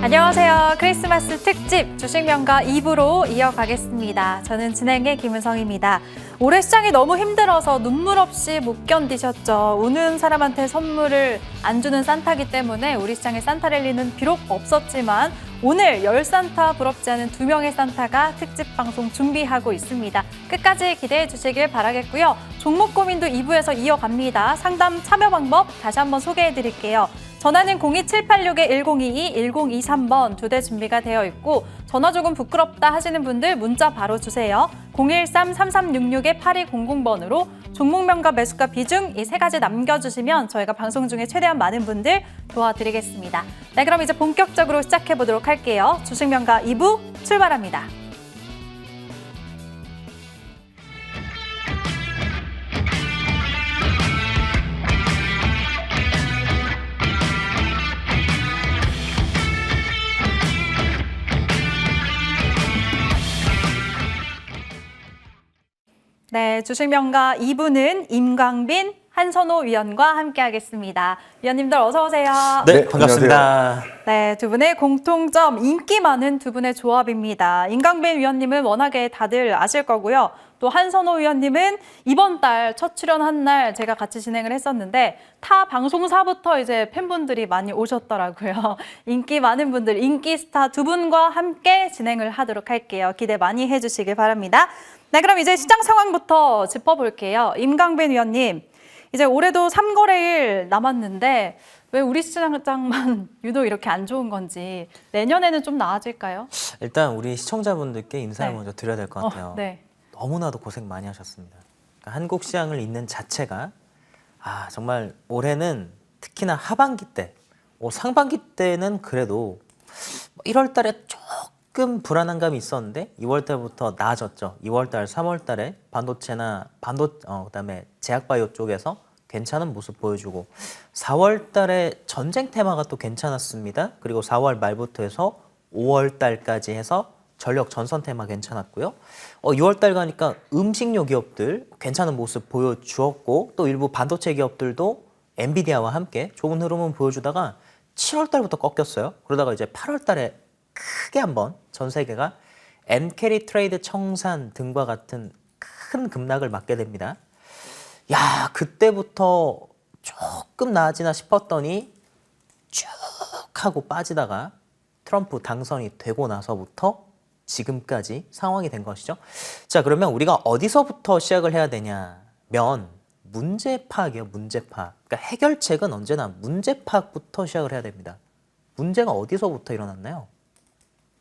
안녕하세요. 크리스마스 특집 주식명가 2부로 이어가겠습니다. 저는 진행의 김은성입니다. 올해 시장이 너무 힘들어서 눈물 없이 못 견디셨죠. 우는 사람한테 선물을 안 주는 산타기 때문에 우리 시장의 산타 랠리는 비록 없었지만 오늘 10산타 부럽지 않은 2명의 산타가 특집 방송 준비하고 있습니다. 끝까지 기대해 주시길 바라겠고요. 종목 고민도 2부에서 이어갑니다. 상담 참여 방법 다시 한번 소개해 드릴게요. 전화는 02786-1022, 1023번 2대 준비가 되어 있고 전화 조금 부끄럽다 하시는 분들 문자 바로 주세요. 013-3366-8200번으로 종목명과 매수가 비중 이 3가지 남겨주시면 저희가 방송 중에 최대한 많은 분들 도와드리겠습니다. 네, 그럼 이제 본격적으로 시작해보도록 할게요. 주식명가 2부 출발합니다. 네, 주식명가 2부는 임광빈, 한선호 위원과 함께하겠습니다. 위원님들 어서 오세요. 네, 반갑습니다. 네, 두 분의 공통점, 인기 많은 두 분의 조합입니다. 임광빈 위원님은 워낙에 다들 아실 거고요. 또 한선호 위원님은 이번 달 첫 출연한 날 제가 같이 진행을 했었는데 타 방송사부터 이제 팬분들이 많이 오셨더라고요. 인기 많은 분들, 인기 스타 두 분과 함께 진행을 하도록 할게요. 기대 많이 해주시길 바랍니다. 네, 그럼 이제 시장 상황부터 짚어볼게요. 임광빈 위원님, 이제 올해도 3거래일 남았는데 왜 우리 시장만 유독 이렇게 안 좋은 건지 내년에는 좀 나아질까요? 일단 우리 시청자분들께 인사를 먼저 드려야 될 것 같아요. 네. 너무나도 고생 많이 하셨습니다. 그러니까 한국 시장을 잇는 자체가 정말 올해는 특히나 하반기 때, 상반기 때는 그래도 1월 달에 조금 불안한 감이 있었는데 2월 달부터 나아졌죠. 2월 달, 3월 달에 반도체나 그다음에 제약바이오 쪽에서 괜찮은 모습 보여주고 4월 달에 전쟁 테마가 또 괜찮았습니다. 그리고 4월 말부터 해서 5월 달까지 해서 전력 전선 테마 괜찮았고요. 6월 달 가니까 음식료 기업들 괜찮은 모습 보여주었고 또 일부 반도체 기업들도 엔비디아와 함께 좋은 흐름을 보여주다가 7월 달부터 꺾였어요. 그러다가 이제 8월 달에 크게 한번 전 세계가 엔캐리 트레이드 청산 등과 같은 큰 급락을 맞게 됩니다. 야, 그때부터 조금 나아지나 싶었더니 쭉 하고 빠지다가 트럼프 당선이 되고 나서부터 지금까지 상황이 된 것이죠. 자, 그러면 우리가 어디서부터 시작을 해야 되냐면 문제 파악이에요. 문제 파악. 그러니까 해결책은 언제나 문제 파악부터 시작을 해야 됩니다. 문제가 어디서부터 일어났나요?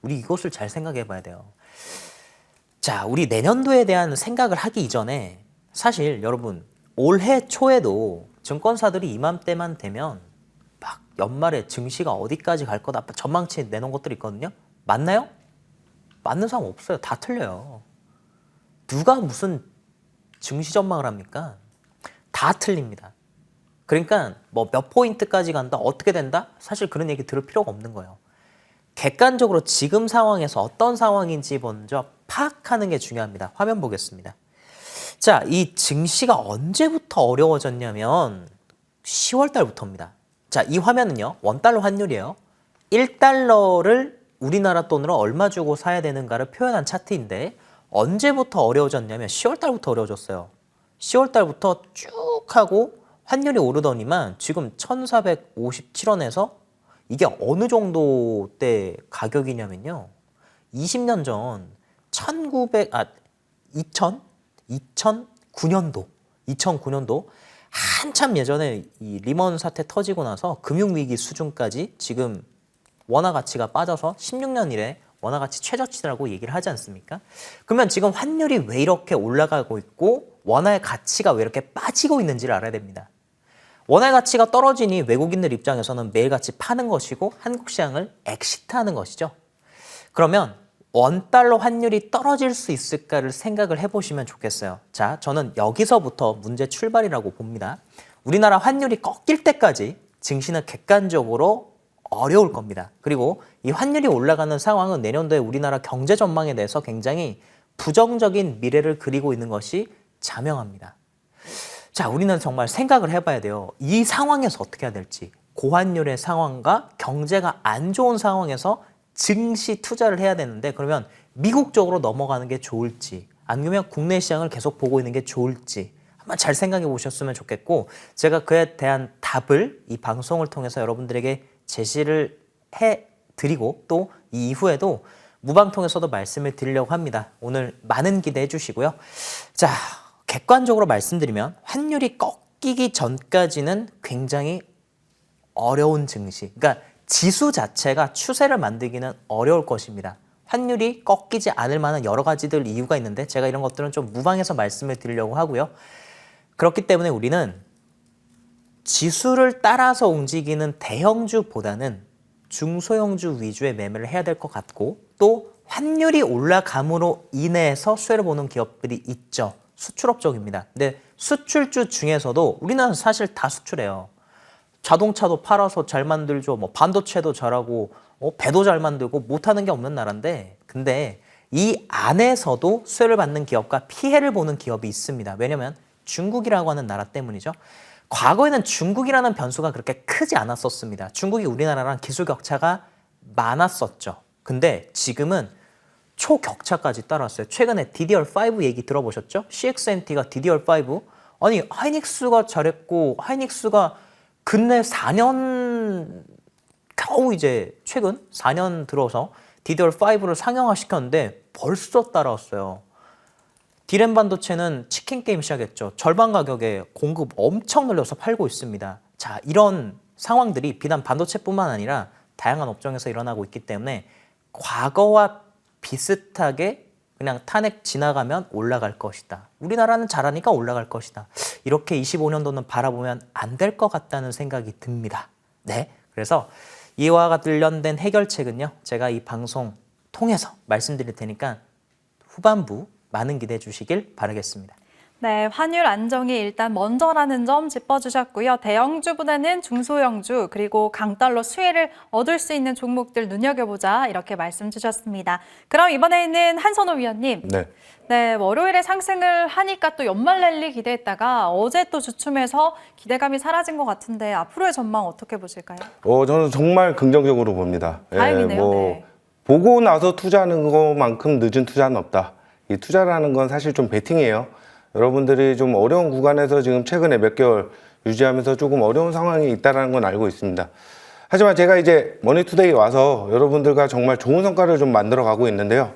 우리 이것을 잘 생각해 봐야 돼요. 자, 우리 내년도에 대한 생각을 하기 이전에 사실 여러분 올해 초에도 증권사들이 이맘때만 되면 막 연말에 증시가 어디까지 갈 거다 전망치 내놓은 것들이 있거든요. 맞나요? 맞는 사람 없어요. 다 틀려요. 누가 무슨 증시 전망을 합니까? 다 틀립니다. 그러니까 뭐 몇 포인트까지 간다, 어떻게 된다? 사실 그런 얘기 들을 필요가 없는 거예요. 객관적으로 지금 상황에서 어떤 상황인지 먼저 파악하는 게 중요합니다. 화면 보겠습니다. 자, 이 증시가 언제부터 어려워졌냐면 10월 달부터입니다. 자, 이 화면은요. 원달러 환율이에요. 1달러를 우리나라 돈으로 얼마 주고 사야 되는가를 표현한 차트인데 언제부터 어려워졌냐면 10월 달부터 어려워졌어요. 10월 달부터 쭉 하고 환율이 오르더니만 지금 1,457원에서 이게 어느 정도 때 가격이냐면요. 20년 전 2009년도 한참 예전에 이 리먼 사태 터지고 나서 금융위기 수준까지 지금 원화 가치가 빠져서 16년 이래 원화 가치 최저치라고 얘기를 하지 않습니까? 그러면 지금 환율이 왜 이렇게 올라가고 있고 원화의 가치가 왜 이렇게 빠지고 있는지를 알아야 됩니다. 원화의 가치가 떨어지니 외국인들 입장에서는 매일같이 파는 것이고 한국 시장을 엑시트하는 것이죠. 그러면 원달러 환율이 떨어질 수 있을까를 생각을 해보시면 좋겠어요. 자, 저는 여기서부터 문제 출발이라고 봅니다. 우리나라 환율이 꺾일 때까지 증시는 객관적으로 어려울 겁니다. 그리고 이 환율이 올라가는 상황은 내년도에 우리나라 경제 전망에 대해서 굉장히 부정적인 미래를 그리고 있는 것이 자명합니다. 자, 우리는 정말 생각을 해봐야 돼요. 이 상황에서 어떻게 해야 될지. 고환율의 상황과 경제가 안 좋은 상황에서 증시 투자를 해야 되는데 그러면 미국 쪽으로 넘어가는 게 좋을지 아니면 국내 시장을 계속 보고 있는 게 좋을지 한번 잘 생각해 보셨으면 좋겠고 제가 그에 대한 답을 이 방송을 통해서 여러분들에게 제시를 해드리고 또 이 이후에도 무방통에서도 말씀을 드리려고 합니다. 오늘 많은 기대해 주시고요. 자, 객관적으로 말씀드리면 환율이 꺾이기 전까지는 굉장히 어려운 증시, 그러니까 지수 자체가 추세를 만들기는 어려울 것입니다. 환율이 꺾이지 않을 만한 여러 가지들 이유가 있는데 제가 이런 것들은 좀 무방해서 말씀을 드리려고 하고요. 그렇기 때문에 우리는 지수를 따라서 움직이는 대형주보다는 중소형주 위주의 매매를 해야 될 것 같고 또 환율이 올라감으로 인해서 수혜를 보는 기업들이 있죠. 수출업 쪽입니다. 근데 수출주 중에서도 우리나라는 사실 다 수출해요. 자동차도 팔아서 잘 만들죠. 뭐 반도체도 잘하고 배도 잘 만들고 못하는 게 없는 나라인데 근데 이 안에서도 수혜를 받는 기업과 피해를 보는 기업이 있습니다. 왜냐하면 중국이라고 하는 나라 때문이죠. 과거에는 중국이라는 변수가 그렇게 크지 않았었습니다. 중국이 우리나라랑 기술 격차가 많았었죠. 근데 지금은 초격차까지 따라왔어요. 최근에 DDR5 얘기 들어보셨죠? CXNT가 DDR5 아니 하이닉스가 잘했고 하이닉스가 근래 4년 겨우 이제 최근 4년 들어서 DDR5를 상용화 시켰는데 벌써 따라왔어요. 디램 반도체는 치킨 게임 시작했죠. 절반 가격에 공급 엄청 늘려서 팔고 있습니다. 자, 이런 상황들이 비단 반도체뿐만 아니라 다양한 업종에서 일어나고 있기 때문에 과거와 비슷하게 그냥 탄핵 지나가면 올라갈 것이다. 우리나라는 잘하니까 올라갈 것이다. 이렇게 25년도는 바라보면 안 될 것 같다는 생각이 듭니다. 네, 그래서 이와 관련된 해결책은요. 제가 이 방송 통해서 말씀드릴 테니까 후반부 많은 기대해 주시길 바라겠습니다. 네, 환율 안정이 일단 먼저라는 점 짚어주셨고요. 대형주보다는 중소형주 그리고 강달러 수혜를 얻을 수 있는 종목들 눈여겨보자 이렇게 말씀 주셨습니다. 그럼 이번에는 한선호 위원님. 네, 월요일에 상승을 하니까 또 연말 랠리 기대했다가 어제 또 주춤해서 기대감이 사라진 것 같은데 앞으로의 전망 어떻게 보실까요? 저는 정말 긍정적으로 봅니다. 다행이네요. 네. 보고 나서 투자하는 것만큼 늦은 투자는 없다. 이 투자라는 건 사실 좀 베팅이에요. 여러분들이 좀 어려운 구간에서 지금 최근에 몇 개월 유지하면서 조금 어려운 상황이 있다는 건 알고 있습니다. 하지만 제가 이제 머니투데이 와서 여러분들과 정말 좋은 성과를 좀 만들어 가고 있는데요.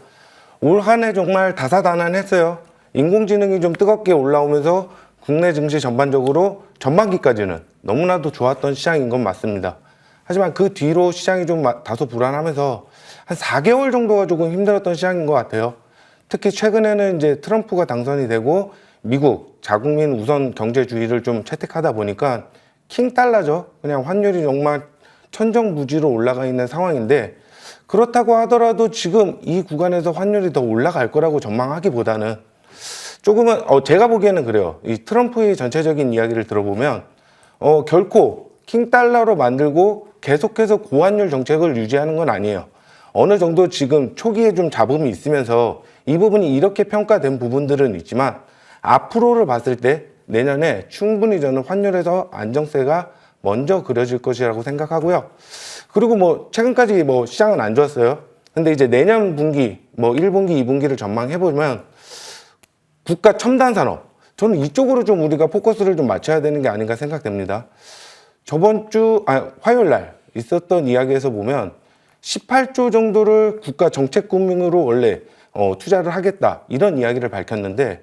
올 한 해 정말 다사다난했어요. 인공지능이 좀 뜨겁게 올라오면서 국내 증시 전반적으로 전반기까지는 너무나도 좋았던 시장인 건 맞습니다. 하지만 그 뒤로 시장이 좀 다소 불안하면서 한 4개월 정도가 조금 힘들었던 시장인 것 같아요. 특히 최근에는 이제 트럼프가 당선이 되고 미국 자국민 우선 경제주의를 좀 채택하다 보니까 킹달러죠. 그냥 환율이 정말 천정부지로 올라가 있는 상황인데 그렇다고 하더라도 지금 이 구간에서 환율이 더 올라갈 거라고 전망하기보다는 조금은 제가 보기에는 그래요. 이 트럼프의 전체적인 이야기를 들어보면 결코 킹달러로 만들고 계속해서 고환율 정책을 유지하는 건 아니에요. 어느 정도 지금 초기에 좀 잡음이 있으면서 이 부분이 이렇게 평가된 부분들은 있지만 앞으로를 봤을 때 내년에 충분히 저는 환율에서 안정세가 먼저 그려질 것이라고 생각하고요. 그리고 뭐 최근까지 뭐 시장은 안 좋았어요. 근데 이제 내년 분기 뭐 1분기, 2분기를 전망해 보면 국가 첨단 산업 저는 이쪽으로 좀 우리가 포커스를 좀 맞춰야 되는 게 아닌가 생각됩니다. 저번 주 화요일 날 있었던 이야기에서 보면 18조 정도를 국가 정책 금융으로 원래 투자를 하겠다 이런 이야기를 밝혔는데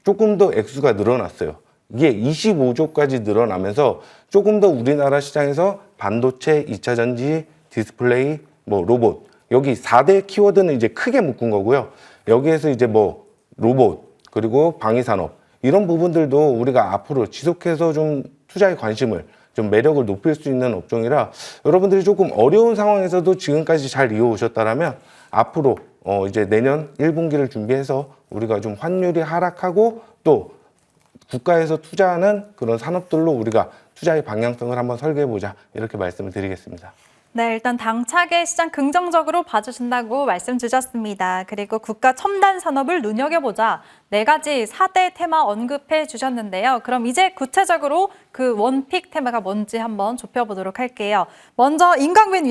조금 더 액수가 늘어났어요. 이게 25조까지 늘어나면서 조금 더 우리나라 시장에서 반도체, 2차 전지, 디스플레이, 뭐 로봇 여기 4대 키워드는 이제 크게 묶은 거고요. 여기에서 이제 뭐 로봇 그리고 방위산업 이런 부분들도 우리가 앞으로 지속해서 좀 투자의 관심을 좀 매력을 높일 수 있는 업종이라 여러분들이 조금 어려운 상황에서도 지금까지 잘 이어오셨다면 앞으로 이제 내년 1분기를 준비해서 우리가 좀 환율이 하락하고 또 국가에서 투자하는 그런 산업들로 우리가 투자의 방향성을 한번 설계해보자 이렇게 말씀을 드리겠습니다. 네, 일단 당차게 시장 긍정적으로 봐주신다고 말씀 주셨습니다. 그리고 국가 첨단 산업을 눈여겨보자 4가지 4대 테마 언급해 주셨는데요. 그럼 이제 구체적으로 그 원픽 테마가 뭔지 한번 좁혀보도록 할게요. 먼저 임강빈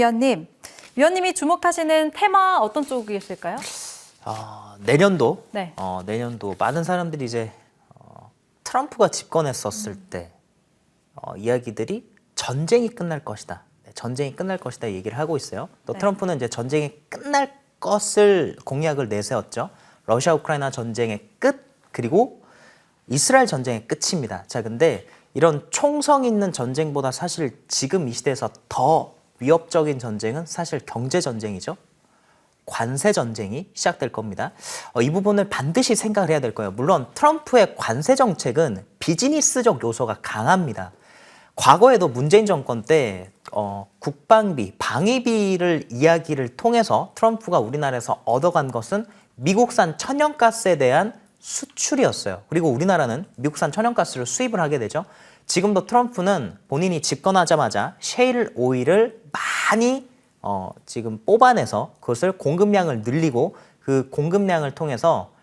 위원님이 주목하시는 테마 어떤 쪽이실까요? 내년도 네. 내년도 많은 사람들이 이제 트럼프가 집권했었을 때 이야기들이 전쟁이 끝날 것이다. 전쟁이 끝날 것이다 얘기를 하고 있어요. 또 네. 트럼프는 이제 전쟁이 끝날 것을 공약을 내세웠죠. 러시아 우크라이나 전쟁의 끝 그리고 이스라엘 전쟁의 끝입니다. 자, 근데 이런 총성 있는 전쟁보다 사실 지금 이 시대에서 더 위협적인 전쟁은 사실 경제 전쟁이죠. 관세 전쟁이 시작될 겁니다. 이 부분을 반드시 생각을 해야 될 거예요. 물론 트럼프의 관세 정책은 비즈니스적 요소가 강합니다. 과거에도 문재인 정권 때 국방비, 방위비를 이야기를 통해서 트럼프가 우리나라에서 얻어간 것은 미국산 천연가스에 대한 수출이었어요. 그리고 우리나라는 미국산 천연가스를 수입을 하게 되죠. 지금도 트럼프는 본인이 집권하자마자 셰일 오일을 많이 지금 뽑아내서 그것을 공급량을 늘리고 그 공급량을 통해서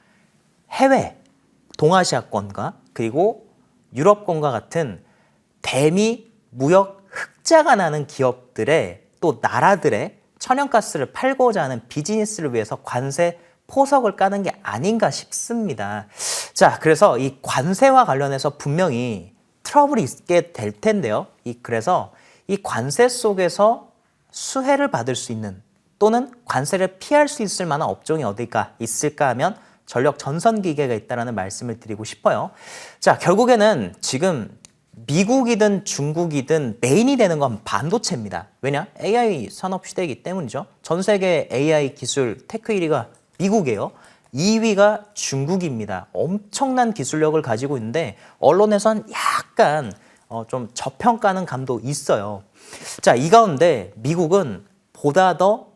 해외, 동아시아권과 그리고 유럽권과 같은 대미 무역 흑자가 나는 기업들의 또 나라들의 천연가스를 팔고자 하는 비즈니스를 위해서 관세 포석을 까는 게 아닌가 싶습니다. 자, 그래서 이 관세와 관련해서 분명히 트러블이 있게 될 텐데요. 그래서 이 관세 속에서 수혜를 받을 수 있는 또는 관세를 피할 수 있을 만한 업종이 어디가 있을까 하면 전력 전선기계가 있다는 말씀을 드리고 싶어요. 자, 결국에는 지금 미국이든 중국이든 메인이 되는 건 반도체입니다. 왜냐? AI 산업 시대이기 때문이죠. 전 세계 AI 기술 테크 1위가 미국이에요. 2위가 중국입니다. 엄청난 기술력을 가지고 있는데 언론에선 약간 좀 저평가하는 감도 있어요. 자, 이 가운데 미국은 보다 더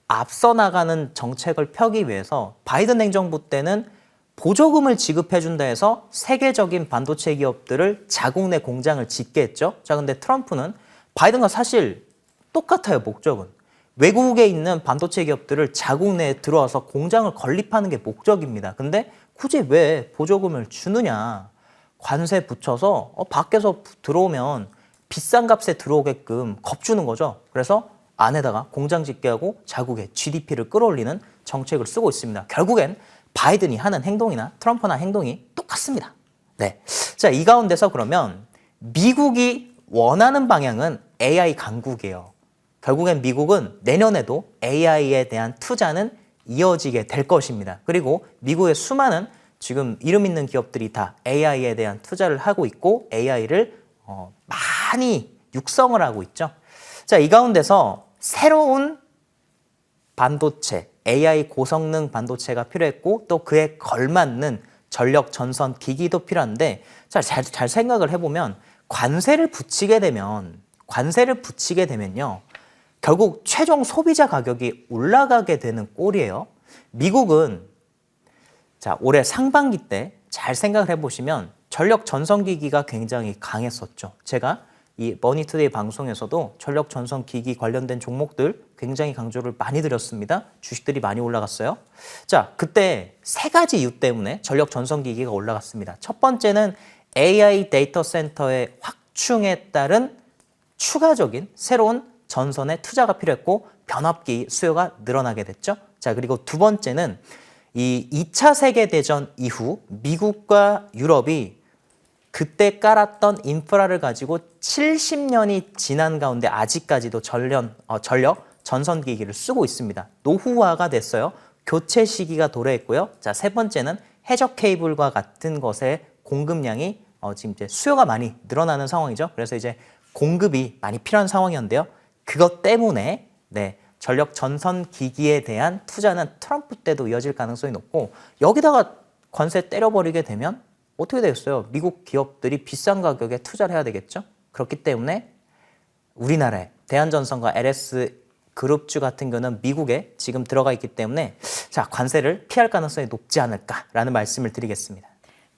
앞서 나가는 정책을 펴기 위해서 바이든 행정부 때는 보조금을 지급해준다 해서 세계적인 반도체 기업들을 자국 내 공장을 짓게 했죠. 자, 근데 트럼프는 바이든과 사실 똑같아요, 목적은. 외국에 있는 반도체 기업들을 자국 내에 들어와서 공장을 건립하는 게 목적입니다. 근데 굳이 왜 보조금을 주느냐. 관세 붙여서 밖에서 들어오면 비싼 값에 들어오게끔 겁주는 거죠. 그래서 안에다가 공장 짓게 하고 자국의 GDP를 끌어올리는 정책을 쓰고 있습니다. 결국엔 바이든이 하는 행동이나 트럼프나 행동이 똑같습니다. 네. 자, 이 가운데서 그러면 미국이 원하는 방향은 AI 강국이에요. 결국엔 미국은 내년에도 AI에 대한 투자는 이어지게 될 것입니다. 그리고 미국의 수많은 지금 이름 있는 기업들이 다 AI에 대한 투자를 하고 있고 AI를 많이 육성을 하고 있죠. 자, 이 가운데서 새로운 반도체, AI 고성능 반도체가 필요했고 또 그에 걸맞는 전력 전선 기기도 필요한데 자, 잘 생각을 해보면 관세를 붙이게 되면요. 결국 최종 소비자 가격이 올라가게 되는 꼴이에요. 미국은 자, 올해 상반기 때 잘 생각을 해보시면 전력 전선기기가 굉장히 강했었죠. 제가 이 머니투데이 방송에서도 전력 전선기기 관련된 종목들 굉장히 강조를 많이 드렸습니다. 주식들이 많이 올라갔어요. 자, 그때 3가지 이유 때문에 전력 전선기기가 올라갔습니다. 첫 번째는 AI 데이터 센터의 확충에 따른 추가적인 새로운 전선에 투자가 필요했고 변압기 수요가 늘어나게 됐죠. 자, 그리고 두 번째는 이 2차 세계대전 이후 미국과 유럽이 그때 깔았던 인프라를 가지고 70년이 지난 가운데 아직까지도 전력 전선기기를 쓰고 있습니다. 노후화가 됐어요. 교체 시기가 도래했고요. 자, 세 번째는 해적 케이블과 같은 것의 공급량이 지금 이제 수요가 많이 늘어나는 상황이죠. 그래서 이제 공급이 많이 필요한 상황이었는데요. 그것 때문에 전력 전선 기기에 대한 투자는 트럼프 때도 이어질 가능성이 높고 여기다가 관세 때려버리게 되면 어떻게 되겠어요? 미국 기업들이 비싼 가격에 투자를 해야 되겠죠? 그렇기 때문에 우리나라의 대한전선과 LS 그룹주 같은 경우는 미국에 지금 들어가 있기 때문에 자, 관세를 피할 가능성이 높지 않을까라는 말씀을 드리겠습니다.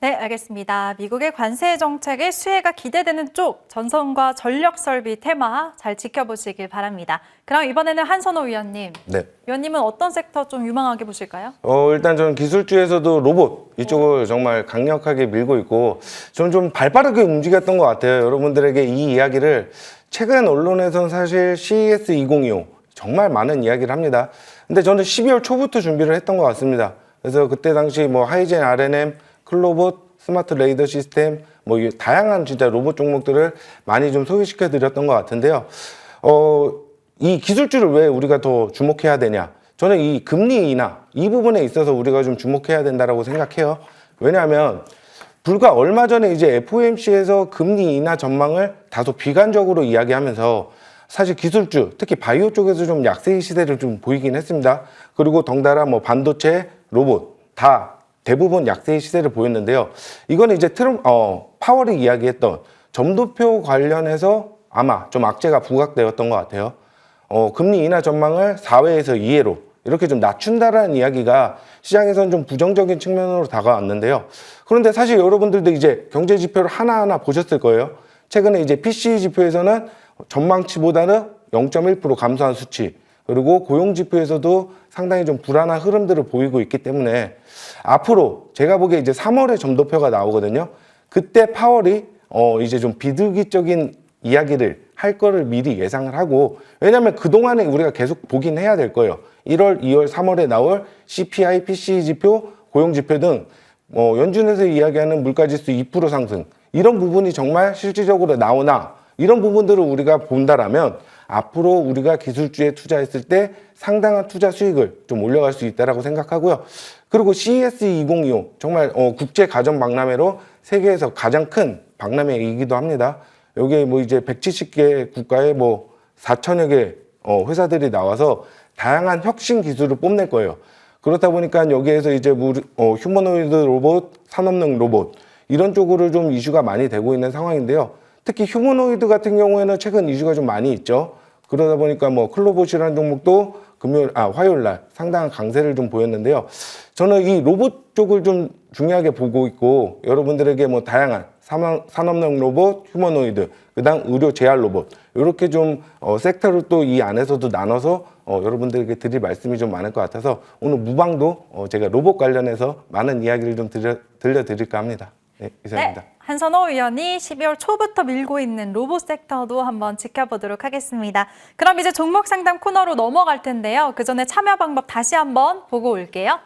네, 알겠습니다. 미국의 관세 정책의 수혜가 기대되는 쪽 전선과 전력 설비 테마 잘 지켜보시길 바랍니다. 그럼 이번에는 한선호 위원님. 네. 위원님은 어떤 섹터 좀 유망하게 보실까요? 일단 저는 기술주에서도 로봇 이쪽을 정말 강력하게 밀고 있고 저는 좀 발빠르게 움직였던 것 같아요. 여러분들에게 이 이야기를 최근 언론에서는 사실 CES 2025 정말 많은 이야기를 합니다. 근데 저는 12월 초부터 준비를 했던 것 같습니다. 그래서 그때 당시 뭐 하이젠 RNM, 클로봇, 스마트 레이더 시스템, 뭐 다양한 진짜 로봇 종목들을 많이 좀 소개시켜 드렸던 것 같은데요. 이 기술주를 왜 우리가 더 주목해야 되냐? 저는 이 금리 인하 이 부분에 있어서 우리가 좀 주목해야 된다라고 생각해요. 왜냐하면 불과 얼마 전에 이제 FOMC에서 금리 인하 전망을 다소 비관적으로 이야기하면서 사실 기술주, 특히 바이오 쪽에서 좀 약세의 시대를 좀 보이긴 했습니다. 그리고 덩달아 뭐 반도체, 로봇 다 대부분 약세의 시세를 보였는데요. 이거는 이제 파월이 이야기했던 점도표 관련해서 아마 좀 악재가 부각되었던 것 같아요. 금리 인하 전망을 4회에서 2회로 이렇게 좀 낮춘다라는 이야기가 시장에서는 좀 부정적인 측면으로 다가왔는데요. 그런데 사실 여러분들도 이제 경제 지표를 하나하나 보셨을 거예요. 최근에 이제 PCE 지표에서는 전망치보다는 0.1% 감소한 수치, 그리고 고용 지표에서도 상당히 좀 불안한 흐름들을 보이고 있기 때문에 앞으로 제가 보기에 이제 3월에 점도표가 나오거든요. 그때 파월이 이제 좀 비둘기적인 이야기를 할 거를 미리 예상을 하고, 왜냐하면 그동안에 우리가 계속 보긴 해야 될 거예요. 1월, 2월, 3월에 나올 CPI, PCE 지표, 고용 지표 등 연준에서 이야기하는 물가지수 2% 상승, 이런 부분이 정말 실질적으로 나오나, 이런 부분들을 우리가 본다라면 앞으로 우리가 기술주에 투자했을 때 상당한 투자 수익을 좀 올려갈 수 있다라고 생각하고요. 그리고 CES 2025 정말 국제 가전 박람회로 세계에서 가장 큰 박람회이기도 합니다. 여기에 뭐 이제 170개 국가의 뭐 4천여 개 회사들이 나와서 다양한 혁신 기술을 뽐낼 거예요. 그렇다 보니까 여기에서 이제 휴머노이드 로봇, 산업능 로봇 이런 쪽으로 좀 이슈가 많이 되고 있는 상황인데요. 특히 휴머노이드 같은 경우에는 최근 이슈가 좀 많이 있죠. 그러다 보니까 뭐 클로봇이라는 종목도 화요일 날 상당한 강세를 좀 보였는데요. 저는 이 로봇 쪽을 좀 중요하게 보고 있고, 여러분들에게 뭐 다양한 산업능 로봇, 휴머노이드, 그다음 의료 제약 로봇, 이렇게 좀 섹터를 또 이 안에서도 나눠서 여러분들에게 드릴 말씀이 좀 많을 것 같아서 오늘 무방도 제가 로봇 관련해서 많은 이야기를 좀 들려드릴까 합니다. 네, 이상입니다. 네, 한선호 위원이 12월 초부터 밀고 있는 로봇 섹터도 한번 지켜보도록 하겠습니다. 그럼 이제 종목 상담 코너로 넘어갈 텐데요. 그 전에 참여 방법 다시 한번 보고 올게요.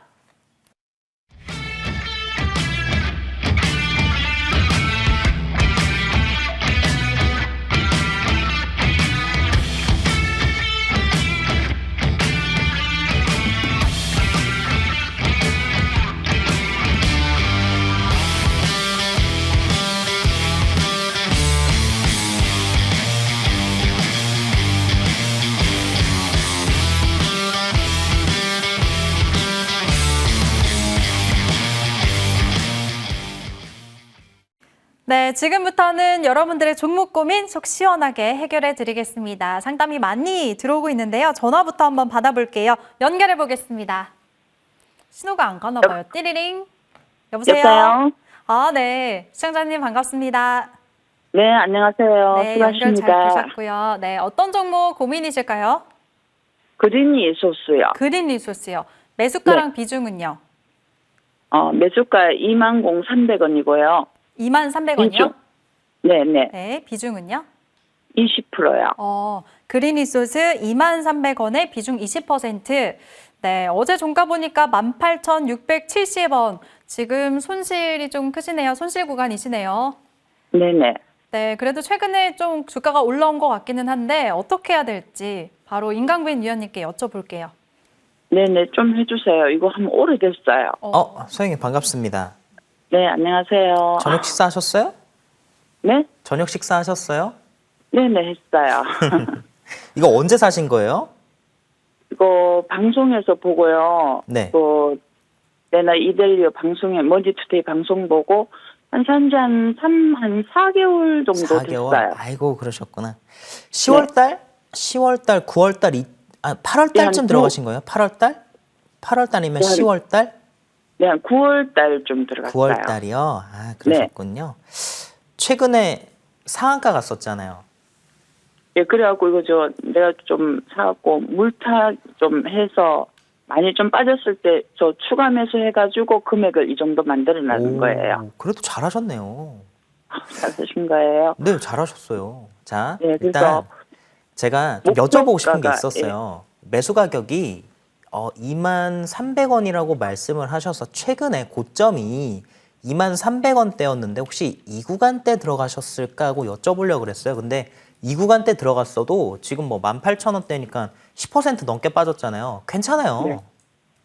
네, 지금부터는 여러분들의 종목 고민 속 시원하게 해결해 드리겠습니다. 상담이 많이 들어오고 있는데요. 전화부터 한번 받아볼게요. 연결해 보겠습니다. 신호가 안 가나 봐요. 띠리링. 여보세요? 여보세요? 아, 네. 시청자님 반갑습니다. 네, 안녕하세요. 네, 연결 잘 수고하십니다. 되셨고요. 네, 어떤 종목 고민이실까요? 그린 리소스요. 그린 리소스요. 매수가랑 비중은요? 매수가 20,300원이고요. 23,000원이요? 비중? 네네. 네, 비중은요? 20%요. 그린 리소스 23,000원에 비중 20%. 네, 어제 종가 보니까 18,670원. 지금 손실이 좀 크시네요. 손실 구간이시네요. 네네. 네, 그래도 최근에 좀 주가가 올라온 것 같기는 한데 어떻게 해야 될지 바로 임강빈 위원님께 여쭤볼게요. 네네, 좀 해주세요. 이거 한 오래됐어요. 소영이 반갑습니다. 네, 안녕하세요. 저녁 식사하셨어요? 네? 저녁 식사하셨어요? 네네, 했어요. 이거 언제 사신 거예요? 이거 방송에서 보고요. 네. 내나 이델리오 방송에, 머니투데이 방송 보고 한 4개월 정도 4개월? 됐어요. 아이고, 그러셨구나. 10월달? 10월달, 9월달, 8월달쯤 한 들어가신 거예요? 8월달? 8월달이면 네. 10월달? 네, 한 9월 달쯤 들어갔어요. 9월 달이요? 아, 그러셨군요. 최근에 상한가 갔었잖아요. 예, 그래갖고 이거 내가 좀 사갖고 물타 좀 해서 많이 좀 빠졌을 때 저 추가 매수해가지고 금액을 이 정도 만들어내는 거예요. 그래도 잘하셨네요. 잘하신 거예요. 네, 잘하셨어요. 자, 네, 일단 그래서 제가 좀 여쭤보고 싶은 게 목표가가, 있었어요. 매수 가격이 23,300원이라고 말씀을 하셔서 최근에 고점이 23,300원대였는데 혹시 이 구간대 들어가셨을까 하고 여쭤보려고 그랬어요. 근데 이 구간대 들어갔어도 지금 뭐 18,000원대니까 10% 넘게 빠졌잖아요. 괜찮아요. 네.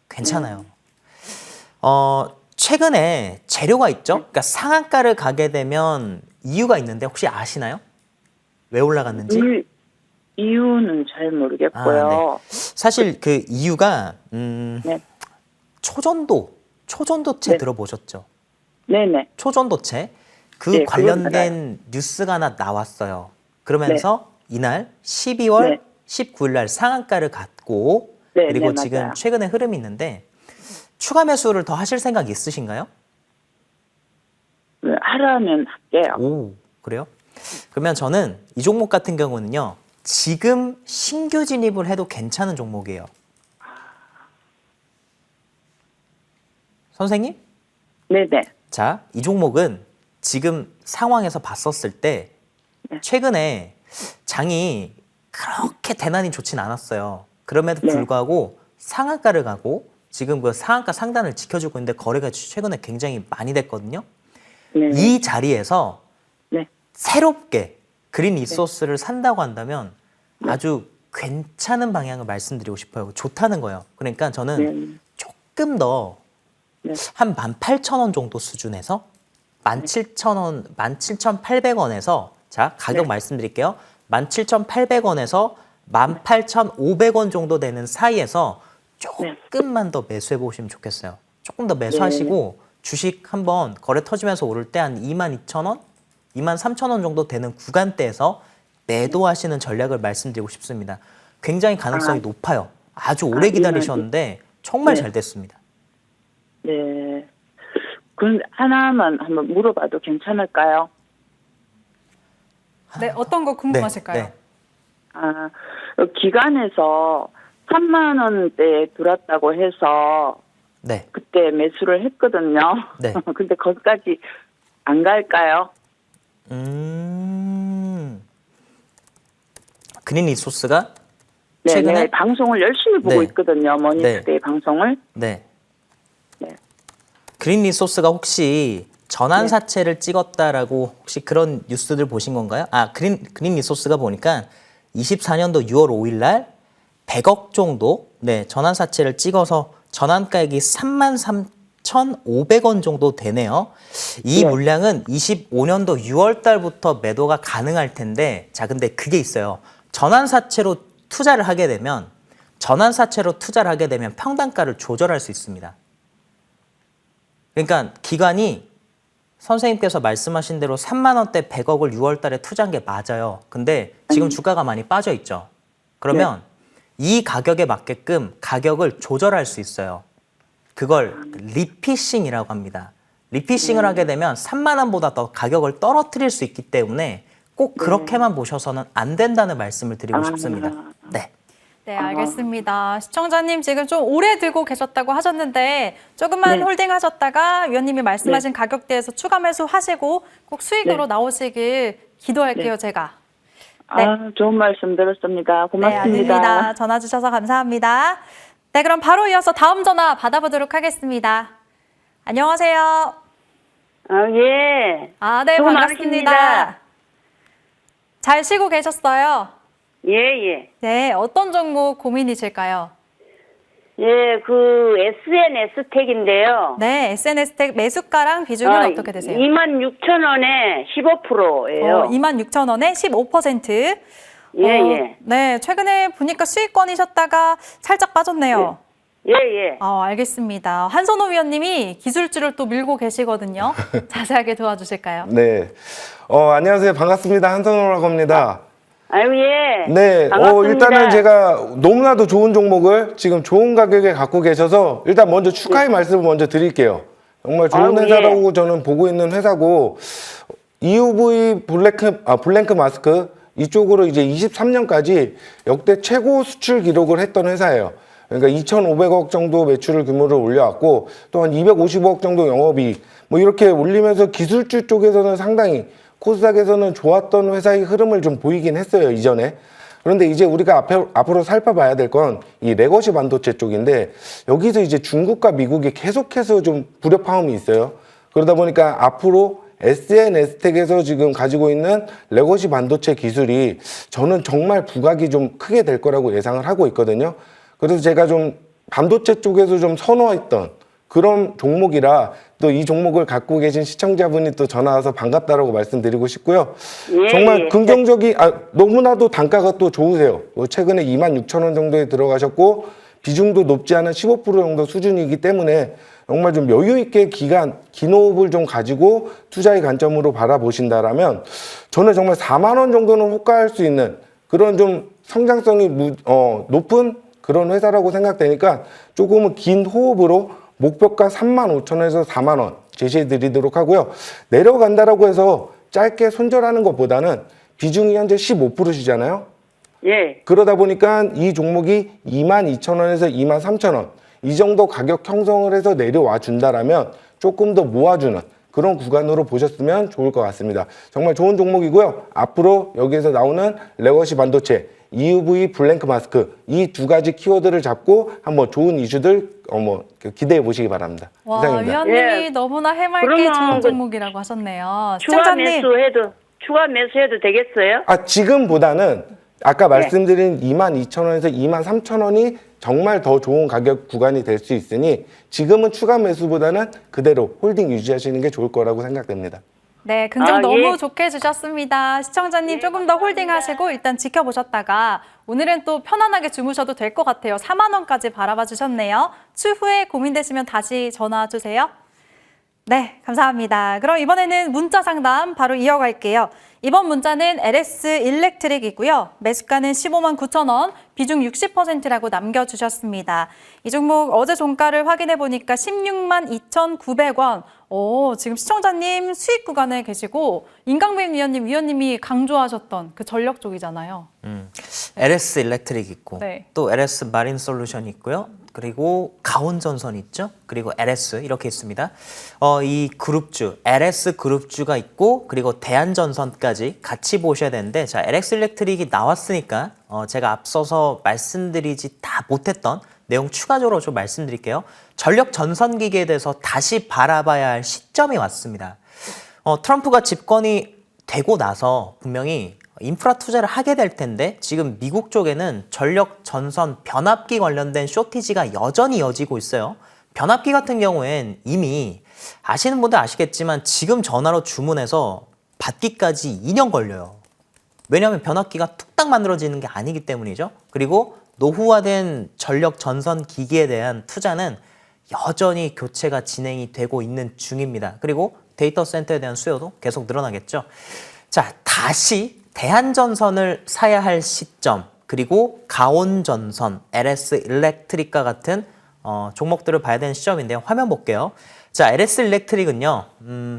괜찮아요. 최근에 재료가 있죠? 그러니까 상한가를 가게 되면 이유가 있는데 혹시 아시나요? 왜 올라갔는지? 이유는 잘 모르겠고요. 아, 네. 사실 그 이유가 네. 초전도체 네. 들어보셨죠? 네네. 초전도체 그 네, 관련된 뉴스가 하나 나왔어요. 그러면서 이날 12월 네. 19일 날 상한가를 갔고 네, 그리고 네, 지금 맞아요. 최근에 흐름이 있는데 추가 매수를 더 하실 생각 있으신가요? 네, 하라면 할게요. 오, 그래요? 그러면 저는 이 종목 같은 경우는요. 지금 신규 진입을 해도 괜찮은 종목이에요. 선생님? 네네. 자, 이 종목은 지금 상황에서 봤었을 때 네. 최근에 장이 그렇게 대단히 좋진 않았어요. 그럼에도 네. 불구하고 상한가를 가고 지금 그 상한가 상단을 지켜주고 있는데 거래가 최근에 굉장히 많이 됐거든요. 네. 이 자리에서 네. 새롭게 그린 리소스를 산다고 한다면 아주 괜찮은 방향을 말씀드리고 싶어요. 좋다는 거예요. 그러니까 저는 네. 조금 더 네. 한 18,000원 정도 수준에서 17,000원, 17,800원에서 자, 가격 네. 말씀드릴게요. 17,800원에서 18,500원 정도 되는 사이에서 조금만 더 매수해 보시면 좋겠어요. 조금 더 매수하시고 주식 한번 거래 터지면서 오를 때 한 22,000원, 23,000원 정도 되는 구간대에서 매도하시는 전략을 말씀드리고 싶습니다. 굉장히 가능성이 높아요. 아주 오래 기다리셨는데 정말 네. 잘 됐습니다. 네. 그럼 하나만 한번 물어봐도 괜찮을까요? 네, 어떤 거 궁금하실까요? 네. 아, 기관에서 3만 원대에 들어왔다고 해서 네. 그때 매수를 했거든요. 네. 근데 거기까지 안 갈까요? 그린 리소스가 네, 최근에 네, 방송을 열심히 보고 네. 있거든요. 머니투데이 방송을. 네. 네. 그린 리소스가 혹시 전환사채를 찍었다라고 혹시 그런 뉴스들 보신 건가요? 아, 그린 리소스가 보니까 24년도 6월 5일 날 100억 정도 전환사채를 찍어서 전환가액이 33,500원 정도 되네요. 이 네. 물량은 25년도 6월 달부터 매도가 가능할 텐데 자, 근데 그게 있어요. 전환사채로 투자를 하게 되면 평단가를 조절할 수 있습니다. 그러니까 기관이 선생님께서 말씀하신 대로 3만 원대 100억을 6월 달에 투자한 게 맞아요. 근데 지금 주가가 많이 빠져 있죠. 그러면 이 가격에 맞게끔 가격을 조절할 수 있어요. 그걸 리피싱이라고 합니다. 리피싱을 하게 되면 3만 원보다 더 가격을 떨어뜨릴 수 있기 때문에 꼭 그렇게만 보셔서는 안 된다는 말씀을 드리고 싶습니다. 네. 네, 알겠습니다. 시청자님 지금 좀 오래 들고 계셨다고 하셨는데 조금만 네. 홀딩하셨다가 위원님이 말씀하신 가격대에서 추가 매수하시고 꼭 수익으로 네. 나오시길 기도할게요, 네. 제가. 아, 좋은 말씀 들었습니다. 네, 고맙습니다. 아닙니다. 전화 주셔서 감사합니다. 네, 그럼 바로 이어서 다음 전화 받아보도록 하겠습니다. 안녕하세요. 예. 아, 네, 수고 반갑습니다. 많으십니다. 잘 쉬고 계셨어요? 예, 예. 네, 어떤 종목 고민이실까요? 예, 그 SNS택인데요. 네, SNS택 매수가랑 비중은 어떻게 되세요? 26,000원에 15%예요. 26,000원에 15%. 예, 예. 네, 최근에 보니까 수익권이셨다가 살짝 빠졌네요. 예, 예. 알겠습니다. 한선호 위원님이 기술주를 또 밀고 계시거든요. 자세하게 도와주실까요? 네. 안녕하세요. 반갑습니다. 한선호라고 합니다. 아유, 예. 네, 반갑습니다. 일단은 제가 너무나도 좋은 종목을 지금 좋은 가격에 갖고 계셔서 일단 먼저 축하의 말씀을 먼저 드릴게요. 정말 좋은 아유, 회사라고 예. 저는 보고 있는 회사고 EUV 블랭크 마스크 이쪽으로 이제 23년까지 역대 최고 수출 기록을 했던 회사예요. 그러니까 2,500억 정도 매출을 규모를 올려왔고 또한 255억 정도 영업이익 뭐 이렇게 올리면서 기술주 쪽에서는 상당히 코스닥에서는 좋았던 회사의 흐름을 좀 보이긴 했어요, 이전에. 그런데 이제 우리가 앞으로 살펴봐야 될 건 이 레거시 반도체 쪽인데 여기서 이제 중국과 미국이 계속해서 좀 불협화음이 있어요. 그러다 보니까 앞으로 SNS텍에서 지금 가지고 있는 레거시 반도체 기술이 저는 정말 부각이 좀 크게 될 거라고 예상을 하고 있거든요. 그래서 제가 좀 반도체 쪽에서 좀 선호했던 그런 종목이라 또 이 종목을 갖고 계신 시청자분이 또 전화 와서 반갑다라고 말씀드리고 싶고요. 예, 정말 예. 긍정적인, 너무나도 단가가 또 좋으세요. 최근에 26,000원 정도에 들어가셨고 비중도 높지 않은 15% 정도 수준이기 때문에 정말 좀 여유 있게 긴 호흡을 좀 가지고 투자의 관점으로 바라보신다라면 저는 정말 4만 원 정도는 호가할 수 있는 그런 좀 성장성이 높은 그런 회사라고 생각되니까 조금은 긴 호흡으로 목표가 35,000원에서 4만 원 제시해 드리도록 하고요. 내려간다라고 해서 짧게 손절하는 것보다는 비중이 현재 15%시잖아요. 예. 그러다 보니까 이 종목이 22,000원에서 23,000원 이 정도 가격 형성을 해서 내려와 준다라면 조금 더 모아주는 그런 구간으로 보셨으면 좋을 것 같습니다. 정말 좋은 종목이고요. 앞으로 여기에서 나오는 레거시 반도체, EUV 블랭크 마스크 이 두 가지 키워드를 잡고 한번 좋은 이슈들 기대해 보시기 바랍니다. 와, 이상입니다. 위원님이 예. 너무나 해맑게 그러면 좋은 그 종목이라고 하셨네요. 추가 시청자님. 매수해도 되겠어요? 지금보다는 아까 말씀드린 22,000원에서 23,000원이 정말 더 좋은 가격 구간이 될 수 있으니 지금은 추가 매수보다는 그대로 홀딩 유지하시는 게 좋을 거라고 생각됩니다. 네, 긍정 아, 너무 예. 좋게 해주셨습니다. 시청자님 조금 더 홀딩하시고 일단 지켜보셨다가 오늘은 또 편안하게 주무셔도 될 것 같아요. 4만 원까지 바라봐 주셨네요. 추후에 고민되시면 다시 전화 주세요. 네, 감사합니다. 그럼 이번에는 문자 상담 바로 이어갈게요. 이번 문자는 LS 일렉트릭이고요. 매수가는 15만 9천 원, 비중 60%라고 남겨주셨습니다. 이 종목 어제 종가를 확인해 보니까 16만 2,900원. 지금 시청자님 수익 구간에 계시고 임강민 위원님이 강조하셨던 그 전력 쪽이잖아요. LS 일렉트릭 있고 네. 또 LS 마린 솔루션이 있고요. 그리고 가온전선 있죠. 그리고 LS 이렇게 있습니다. 이 그룹주, LS 그룹주가 있고 그리고 대한전선까지 같이 보셔야 되는데 자, LS 일렉트릭이 나왔으니까 제가 앞서서 말씀드리지 다 못했던 내용 추가적으로 좀 말씀드릴게요. 전력 전선기기에 대해서 다시 바라봐야 할 시점이 왔습니다. 트럼프가 집권이 되고 나서 분명히 인프라 투자를 하게 될 텐데 지금 미국 쪽에는 전력 전선 변압기 관련된 쇼티지가 여전히 이어지고 있어요. 변압기 같은 경우엔 이미 아시는 분들 아시겠지만 지금 전화로 주문해서 받기까지 2년 걸려요. 왜냐하면 변압기가 뚝딱 만들어지는 게 아니기 때문이죠. 그리고 노후화된 전력 전선 기기에 대한 투자는 여전히 교체가 진행이 되고 있는 중입니다. 그리고 데이터 센터에 대한 수요도 계속 늘어나겠죠. 자, 다시 대한전선을 사야 할 시점, 그리고 가온전선, LS 일렉트릭과 같은 종목들을 봐야 되는 시점인데요. 화면 볼게요. 자, LS 일렉트릭은요,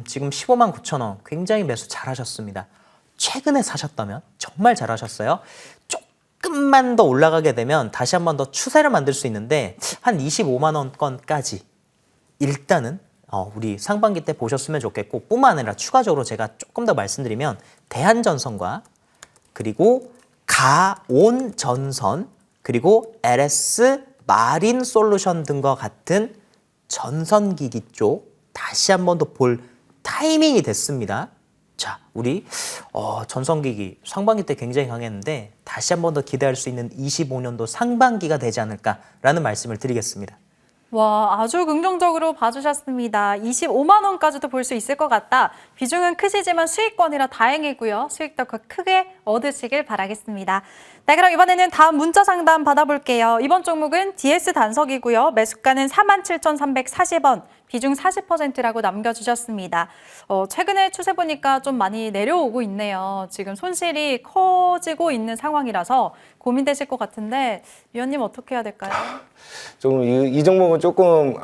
지금 15만 9천 원 굉장히 매수 잘하셨습니다. 최근에 사셨다면 정말 잘하셨어요. 조금만 더 올라가게 되면 다시 한 번 더 추세를 만들 수 있는데 한 25만 원권까지 일단은 우리 상반기 때 보셨으면 좋겠고 뿐만 아니라 추가적으로 제가 조금 더 말씀드리면 대한전선과 그리고 가온전선 그리고 LS 마린 솔루션 등과 같은 전선기기 쪽 다시 한 번 더 볼 타이밍이 됐습니다. 자, 우리 전선기기 상반기 때 굉장히 강했는데 다시 한 번 더 기대할 수 있는 25년도 상반기가 되지 않을까라는 말씀을 드리겠습니다. 와, 아주 긍정적으로 봐주셨습니다. 25만 원까지도 볼 수 있을 것 같다. 비중은 크시지만 수익권이라 다행이고요. 수익도 크게 얻으시길 바라겠습니다. 네, 그럼 이번에는 다음 문자 상담 받아볼게요. 이번 종목은 DS 단석이고요. 매수가는 47,340원, 비중 40%라고 남겨주셨습니다. 최근에 추세 보니까 좀 많이 내려오고 있네요. 지금 손실이 커지고 있는 상황이라서 고민되실 것 같은데 위원님 어떻게 해야 될까요? 이 종목은 조금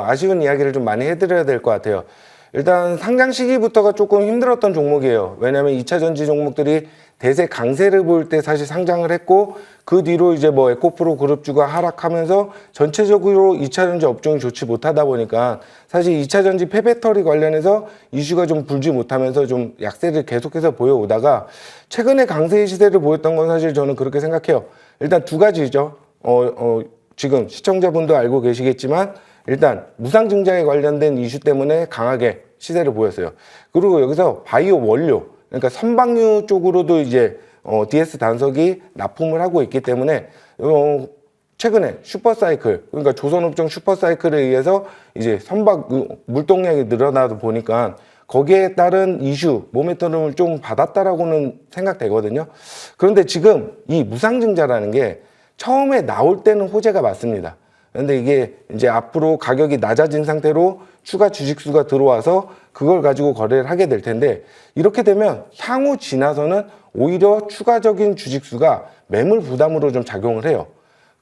아쉬운 이야기를 좀 많이 해드려야 될 것 같아요. 일단 상장 시기부터가 조금 힘들었던 종목이에요. 왜냐하면 2차 전지 종목들이 대세 강세를 볼 때 사실 상장을 했고 그 뒤로 이제 뭐 에코프로 그룹주가 하락하면서 전체적으로 2차 전지 업종이 좋지 못하다 보니까 사실 2차 전지 폐배터리 관련해서 이슈가 좀 불지 못하면서 좀 약세를 계속해서 보여오다가 최근에 강세의 시세를 보였던 건 사실 저는 그렇게 생각해요. 일단 두 가지죠. 지금 시청자분도 알고 계시겠지만 일단 무상증자에 관련된 이슈 때문에 강하게 시세를 보였어요. 그리고 여기서 바이오 원료, 그러니까 선박류 쪽으로도 이제 DS 단석이 납품을 하고 있기 때문에 최근에 슈퍼사이클, 그러니까 조선업종 슈퍼사이클에 의해서 이제 선박 물동량이 늘어나다 보니까 거기에 따른 이슈, 모멘텀을 좀 받았다라고는 생각되거든요. 그런데 지금 이 무상증자라는 게 처음에 나올 때는 호재가 맞습니다. 그런데 이게 이제 앞으로 가격이 낮아진 상태로 추가 주식수가 들어와서 그걸 가지고 거래를 하게 될 텐데 이렇게 되면 향후 지나서는 오히려 추가적인 주식수가 매물 부담으로 좀 작용을 해요.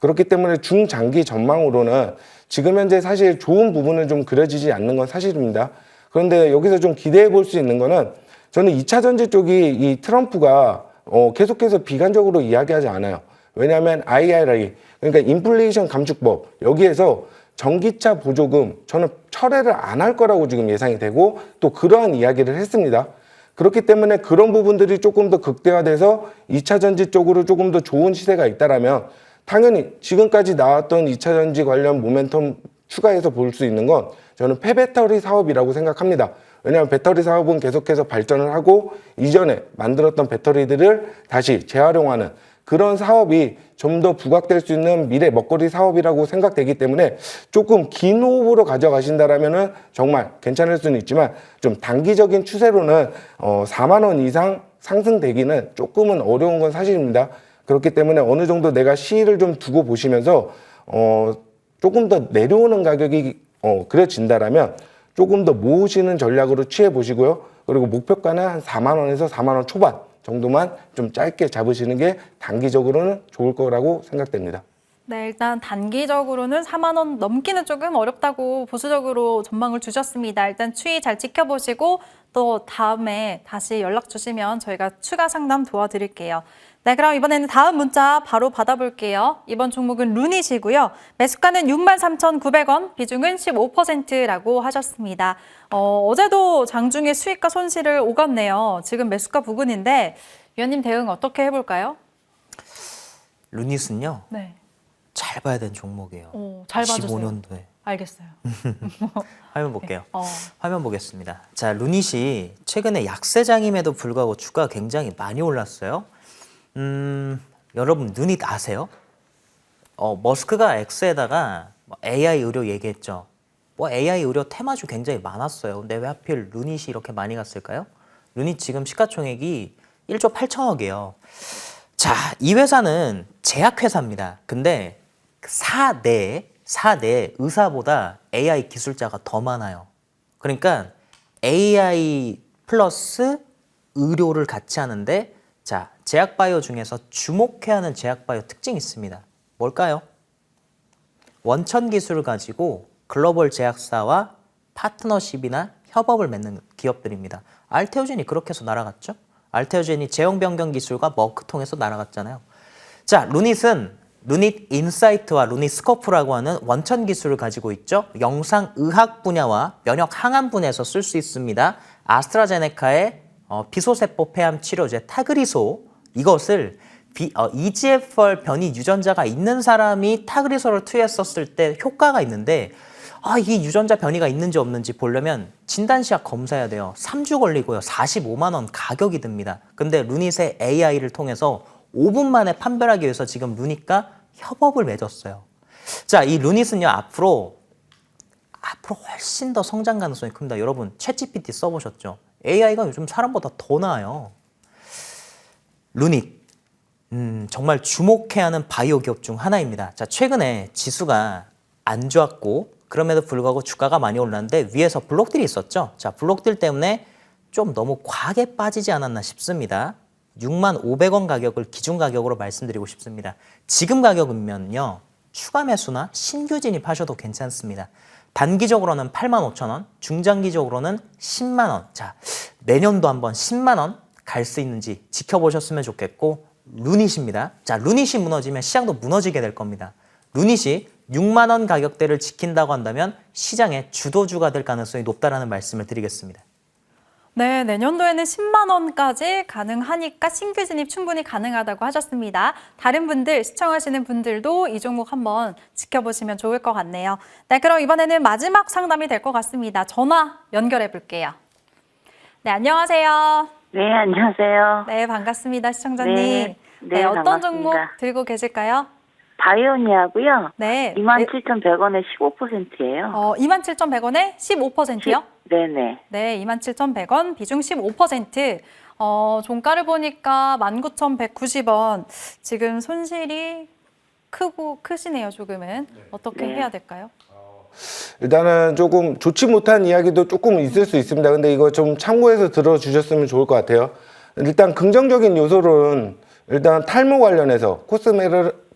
그렇기 때문에 중장기 전망으로는 지금 현재 사실 좋은 부분은 좀 그려지지 않는 건 사실입니다. 그런데 여기서 좀 기대해 볼 수 있는 거는 저는 2차 전지 쪽이 이 트럼프가 계속해서 비관적으로 이야기하지 않아요. 왜냐하면 IRA, 그러니까 인플레이션 감축법, 여기에서 전기차 보조금 저는 철회를 안 할 거라고 지금 예상이 되고 또 그러한 이야기를 했습니다. 그렇기 때문에 그런 부분들이 조금 더 극대화돼서 2차 전지 쪽으로 조금 더 좋은 시세가 있다라면 당연히 지금까지 나왔던 2차 전지 관련 모멘텀 추가해서 볼 수 있는 건 저는 폐배터리 사업이라고 생각합니다. 왜냐하면 배터리 사업은 계속해서 발전을 하고 이전에 만들었던 배터리들을 다시 재활용하는 그런 사업이 좀 더 부각될 수 있는 미래 먹거리 사업이라고 생각되기 때문에 조금 긴 호흡으로 가져가신다라면은 정말 괜찮을 수는 있지만 좀 단기적인 추세로는 4만 원 이상 상승되기는 조금은 어려운 건 사실입니다. 그렇기 때문에 어느 정도 내가 시일을 좀 두고 보시면서 조금 더 내려오는 가격이 그려진다라면 조금 더 모으시는 전략으로 취해 보시고요. 그리고 목표가는 한 4만 원에서 4만 원 초반 정도만 좀 짧게 잡으시는 게 단기적으로는 좋을 거라고 생각됩니다. 네, 일단 단기적으로는 4만 원 넘기는 조금 어렵다고 보수적으로 전망을 주셨습니다. 일단 추이 잘 지켜보시고 또 다음에 다시 연락 주시면 저희가 추가 상담 도와드릴게요. 네, 그럼 이번에는 다음 문자 바로 받아볼게요. 이번 종목은 루닛이고요. 매수가는 63,900원, 비중은 15%라고 하셨습니다. 어제도 장중에 수익과 손실을 오갔네요. 지금 매수가 부근인데 위원님 대응 어떻게 해볼까요? 루닛은요. 네. 잘 봐야 되는 종목이에요. 잘 봐주세요. 15년도에. 알겠어요. 화면 볼게요. 네. 화면 보겠습니다. 자, 루닛이 최근에 약세장임에도 불구하고 주가가 굉장히 많이 올랐어요. 여러분 루닛 아세요? 머스크가 X에다가 AI 의료 얘기했죠. AI 의료 테마주 굉장히 많았어요. 근데 왜 하필 루닛이 이렇게 많이 갔을까요? 루닛 지금 시가총액이 1조 8천억이에요. 자, 이 회사는 제약회사입니다. 근데 사내 의사보다 AI 기술자가 더 많아요. 그러니까 AI 플러스 의료를 같이 하는데 자, 제약바이오 중에서 주목해야 하는 제약바이오 특징이 있습니다. 뭘까요? 원천 기술을 가지고 글로벌 제약사와 파트너십이나 협업을 맺는 기업들입니다. 알테오젠이 그렇게 해서 날아갔죠? 알테오젠이 제형 변경 기술과 머크 통해서 날아갔잖아요. 자, 루닛은 루닛 인사이트와 루닛 스코프라고 하는 원천 기술을 가지고 있죠. 영상의학 분야와 면역 항암 분야에서 쓸 수 있습니다. 아스트라제네카의 비소세포 폐암 치료제 타그리소, 이것을 EGFR 변이 유전자가 있는 사람이 타그리소를 투여했었을 때 효과가 있는데 이 유전자 변이가 있는지 없는지 보려면 진단시약 검사해야 돼요. 3주 걸리고요. 45만 원 가격이 듭니다. 근데 루닛의 AI를 통해서 5분 만에 판별하기 위해서 지금 루닛과 협업을 맺었어요. 자, 이 루닛은요, 앞으로 훨씬 더 성장 가능성이 큽니다. 여러분, 챗GPT 써보셨죠? AI가 요즘 사람보다 더 나아요. 루닛, 정말 주목해야 하는 바이오 기업 중 하나입니다. 자, 최근에 지수가 안 좋았고 그럼에도 불구하고 주가가 많이 올랐는데 위에서 블록들이 있었죠. 자, 블록들 때문에 좀 너무 과하게 빠지지 않았나 싶습니다. 65,000원 가격을 기준 가격으로 말씀드리고 싶습니다. 지금 가격이면요. 추가 매수나 신규 진입하셔도 괜찮습니다. 단기적으로는 85,000원, 중장기적으로는 10만 원. 자, 내년도 한번 10만 원 갈 수 있는지 지켜보셨으면 좋겠고 루닛입니다. 자, 루닛이 무너지면 시장도 무너지게 될 겁니다. 루닛이 6만 원 가격대를 지킨다고 한다면 시장의 주도주가 될 가능성이 높다라는 말씀을 드리겠습니다. 네, 내년도에는 10만 원까지 가능하니까 신규 진입 충분히 가능하다고 하셨습니다. 다른 분들, 시청하시는 분들도 이 종목 한번 지켜보시면 좋을 것 같네요. 네, 그럼 이번에는 마지막 상담이 될 것 같습니다. 전화 연결해 볼게요. 네, 안녕하세요. 네, 안녕하세요. 네, 반갑습니다, 시청자님. 네, 어떤 반갑습니다. 종목 들고 계실까요? 바이오니아고요. 네. 27,100원에 15%예요. 27,100원에 15%요? 네네. 네, 27,100원, 비중 15%. 종가를 보니까 19,190원. 지금 손실이 크시네요, 조금은. 어떻게 네. 해야 될까요? 일단은 조금 좋지 못한 이야기도 조금 있을 수 있습니다. 근데 이거 좀 참고해서 들어주셨으면 좋을 것 같아요. 일단 긍정적인 요소로는 일단 탈모 관련해서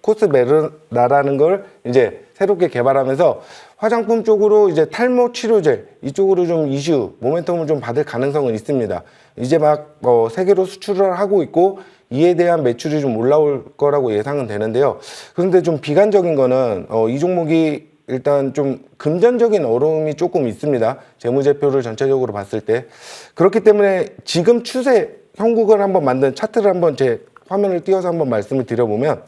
코스메르나라는 걸 이제 새롭게 개발하면서 화장품 쪽으로 이제 탈모 치료제 이쪽으로 좀 이슈 모멘텀을 좀 받을 가능성은 있습니다. 이제 막 세계로 수출을 하고 있고 이에 대한 매출이 좀 올라올 거라고 예상은 되는데요. 그런데 좀 비관적인 거는 이 종목이 일단 좀 금전적인 어려움이 조금 있습니다. 재무제표를 전체적으로 봤을 때. 그렇기 때문에 지금 추세 형국을 한번 만든 차트를 한번 제 화면을 띄워서 한번 말씀을 드려보면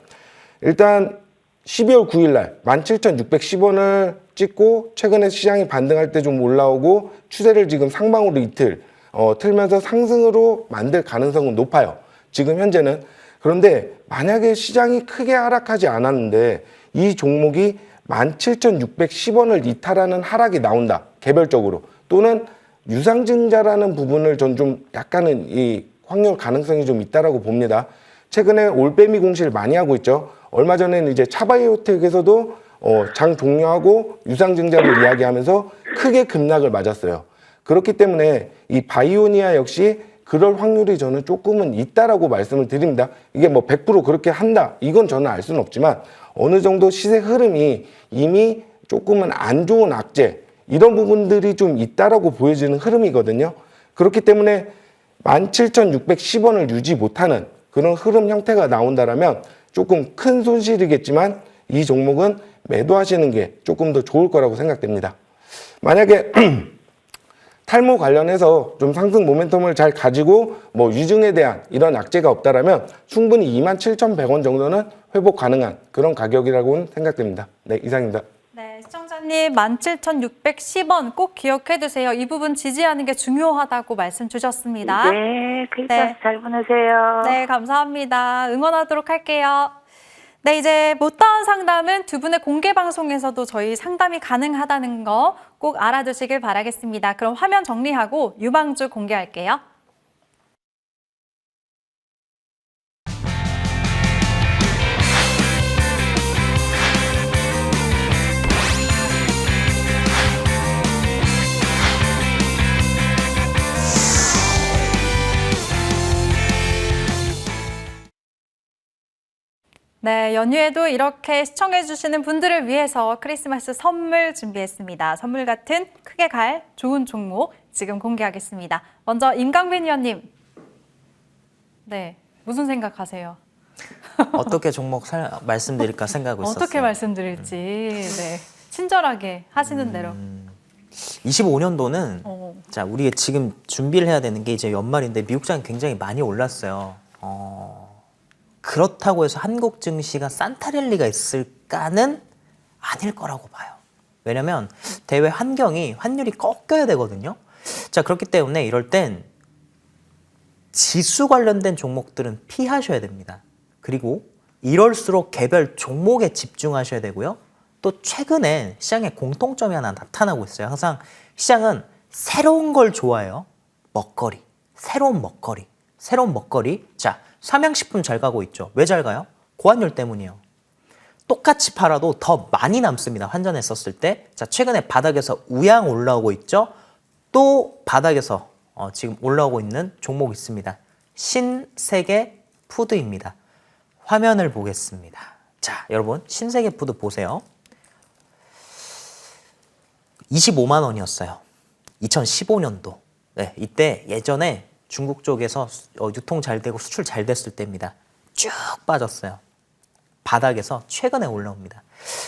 일단 12월 9일 날 17,610원을 찍고 최근에 시장이 반등할 때 좀 올라오고 추세를 지금 상방으로 이틀 틀면서 상승으로 만들 가능성은 높아요. 지금 현재는. 그런데 만약에 시장이 크게 하락하지 않았는데 이 종목이 17,610원을 이탈하는 하락이 나온다. 개별적으로. 또는 유상증자라는 부분을 전 좀 약간은 이 확률 가능성이 좀 있다라고 봅니다. 최근에 올빼미 공시를 많이 하고 있죠. 얼마 전에는 이제 차바이오텍에서도 장 종료하고 유상증자를 이야기하면서 크게 급락을 맞았어요. 그렇기 때문에 이 바이오니아 역시 그럴 확률이 저는 조금은 있다라고 말씀을 드립니다. 이게 뭐 100% 그렇게 한다 이건 저는 알 수는 없지만 어느 정도 시세 흐름이 이미 조금은 안 좋은 악재 이런 부분들이 좀 있다라고 보여지는 흐름이거든요. 그렇기 때문에 17,610원을 유지 못하는 그런 흐름 형태가 나온다라면 조금 큰 손실이겠지만 이 종목은 매도하시는 게 조금 더 좋을 거라고 생각됩니다. 만약에 탈모 관련해서 좀 상승 모멘텀을 잘 가지고 뭐 유증에 대한 이런 악재가 없다라면 충분히 27,100원 정도는 회복 가능한 그런 가격이라고는 생각됩니다. 네, 이상입니다. 네, 시청자님 17,610원 꼭 기억해 두세요. 이 부분 지지하는 게 중요하다고 말씀 주셨습니다. 네, 크리스마스 네. 잘 보내세요. 네, 감사합니다. 응원하도록 할게요. 네, 이제 못다운 상담은 두 분의 공개 방송에서도 저희 상담이 가능하다는 거 꼭 알아두시길 바라겠습니다. 그럼 화면 정리하고 유망주 공개할게요. 네, 연휴에도 이렇게 시청해주시는 분들을 위해서 크리스마스 선물 준비했습니다. 선물 같은 크게 갈 좋은 종목 지금 공개하겠습니다. 먼저 임강빈 위원님. 네, 무슨 생각하세요? 어떻게 종목 말씀드릴까 생각하고 있었어요. 어떻게 말씀드릴지 네, 친절하게 하시는 대로. 25년도는 자, 우리가 지금 준비를 해야 되는 게 이제 연말인데 미국장이 굉장히 많이 올랐어요. 그렇다고 해서 한국 증시가 산타랠리가 있을까는 아닐 거라고 봐요. 왜냐면 대외 환율이 꺾여야 되거든요. 자, 그렇기 때문에 이럴 땐 지수 관련된 종목들은 피하셔야 됩니다. 그리고 이럴수록 개별 종목에 집중하셔야 되고요. 또 최근에 시장에 공통점이 하나 나타나고 있어요. 항상 시장은 새로운 걸 좋아해요. 먹거리, 새로운 먹거리. 자, 삼양식품 잘 가고 있죠. 왜 잘 가요? 고환율 때문이에요. 똑같이 팔아도 더 많이 남습니다. 환전했었을 때. 자, 최근에 바닥에서 우양 올라오고 있죠. 또 바닥에서 지금 올라오고 있는 종목 있습니다. 신세계 푸드입니다. 화면을 보겠습니다. 자, 여러분 신세계 푸드 보세요. 25만 원이었어요. 2015년도. 네, 이때 예전에 중국 쪽에서 유통 잘 되고 수출 잘 됐을 때입니다. 쭉 빠졌어요. 바닥에서 최근에 올라옵니다.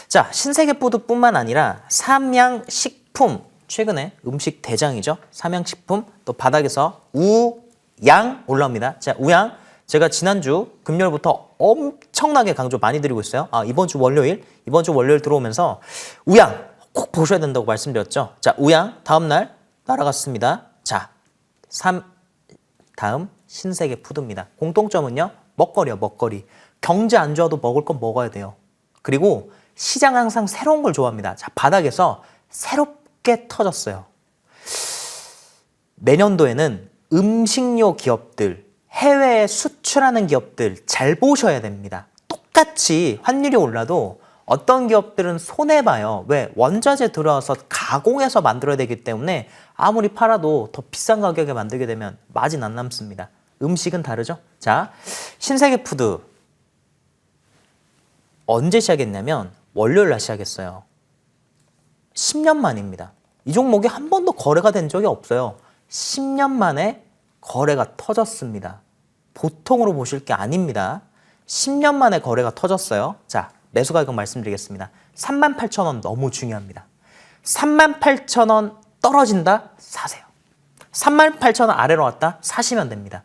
자, 신세계 푸드뿐만 아니라 삼양식품, 최근에 음식 대장이죠. 삼양식품 또 바닥에서 우양 올라옵니다. 자, 우양 제가 지난주 금요일부터 엄청나게 강조 많이 드리고 있어요. 이번 주 월요일 들어오면서 우양 꼭 보셔야 된다고 말씀드렸죠. 자, 우양 다음날 날아갔습니다. 자, 다음 신세계 푸드입니다. 공통점은요, 먹거리요, 먹거리. 경제 안 좋아도 먹을 건 먹어야 돼요. 그리고 시장 항상 새로운 걸 좋아합니다. 자, 바닥에서 새롭게 터졌어요. 내년도에는 음식료 기업들, 해외에 수출하는 기업들 잘 보셔야 됩니다. 똑같이 환율이 올라도 어떤 기업들은 손해봐요. 왜? 원자재 들어와서 가공해서 만들어야 되기 때문에 아무리 팔아도 더 비싼 가격에 만들게 되면 마진 안 남습니다. 음식은 다르죠? 자, 신세계 푸드 언제 시작했냐면 월요일 날 시작했어요. 10년 만입니다. 이 종목이 한 번도 거래가 된 적이 없어요. 10년 만에 거래가 터졌습니다. 보통으로 보실 게 아닙니다. 10년 만에 거래가 터졌어요. 자, 매수 가격 말씀드리겠습니다. 38,000원 너무 중요합니다. 38,000원 떨어진다? 사세요. 38,000원 아래로 왔다? 사시면 됩니다.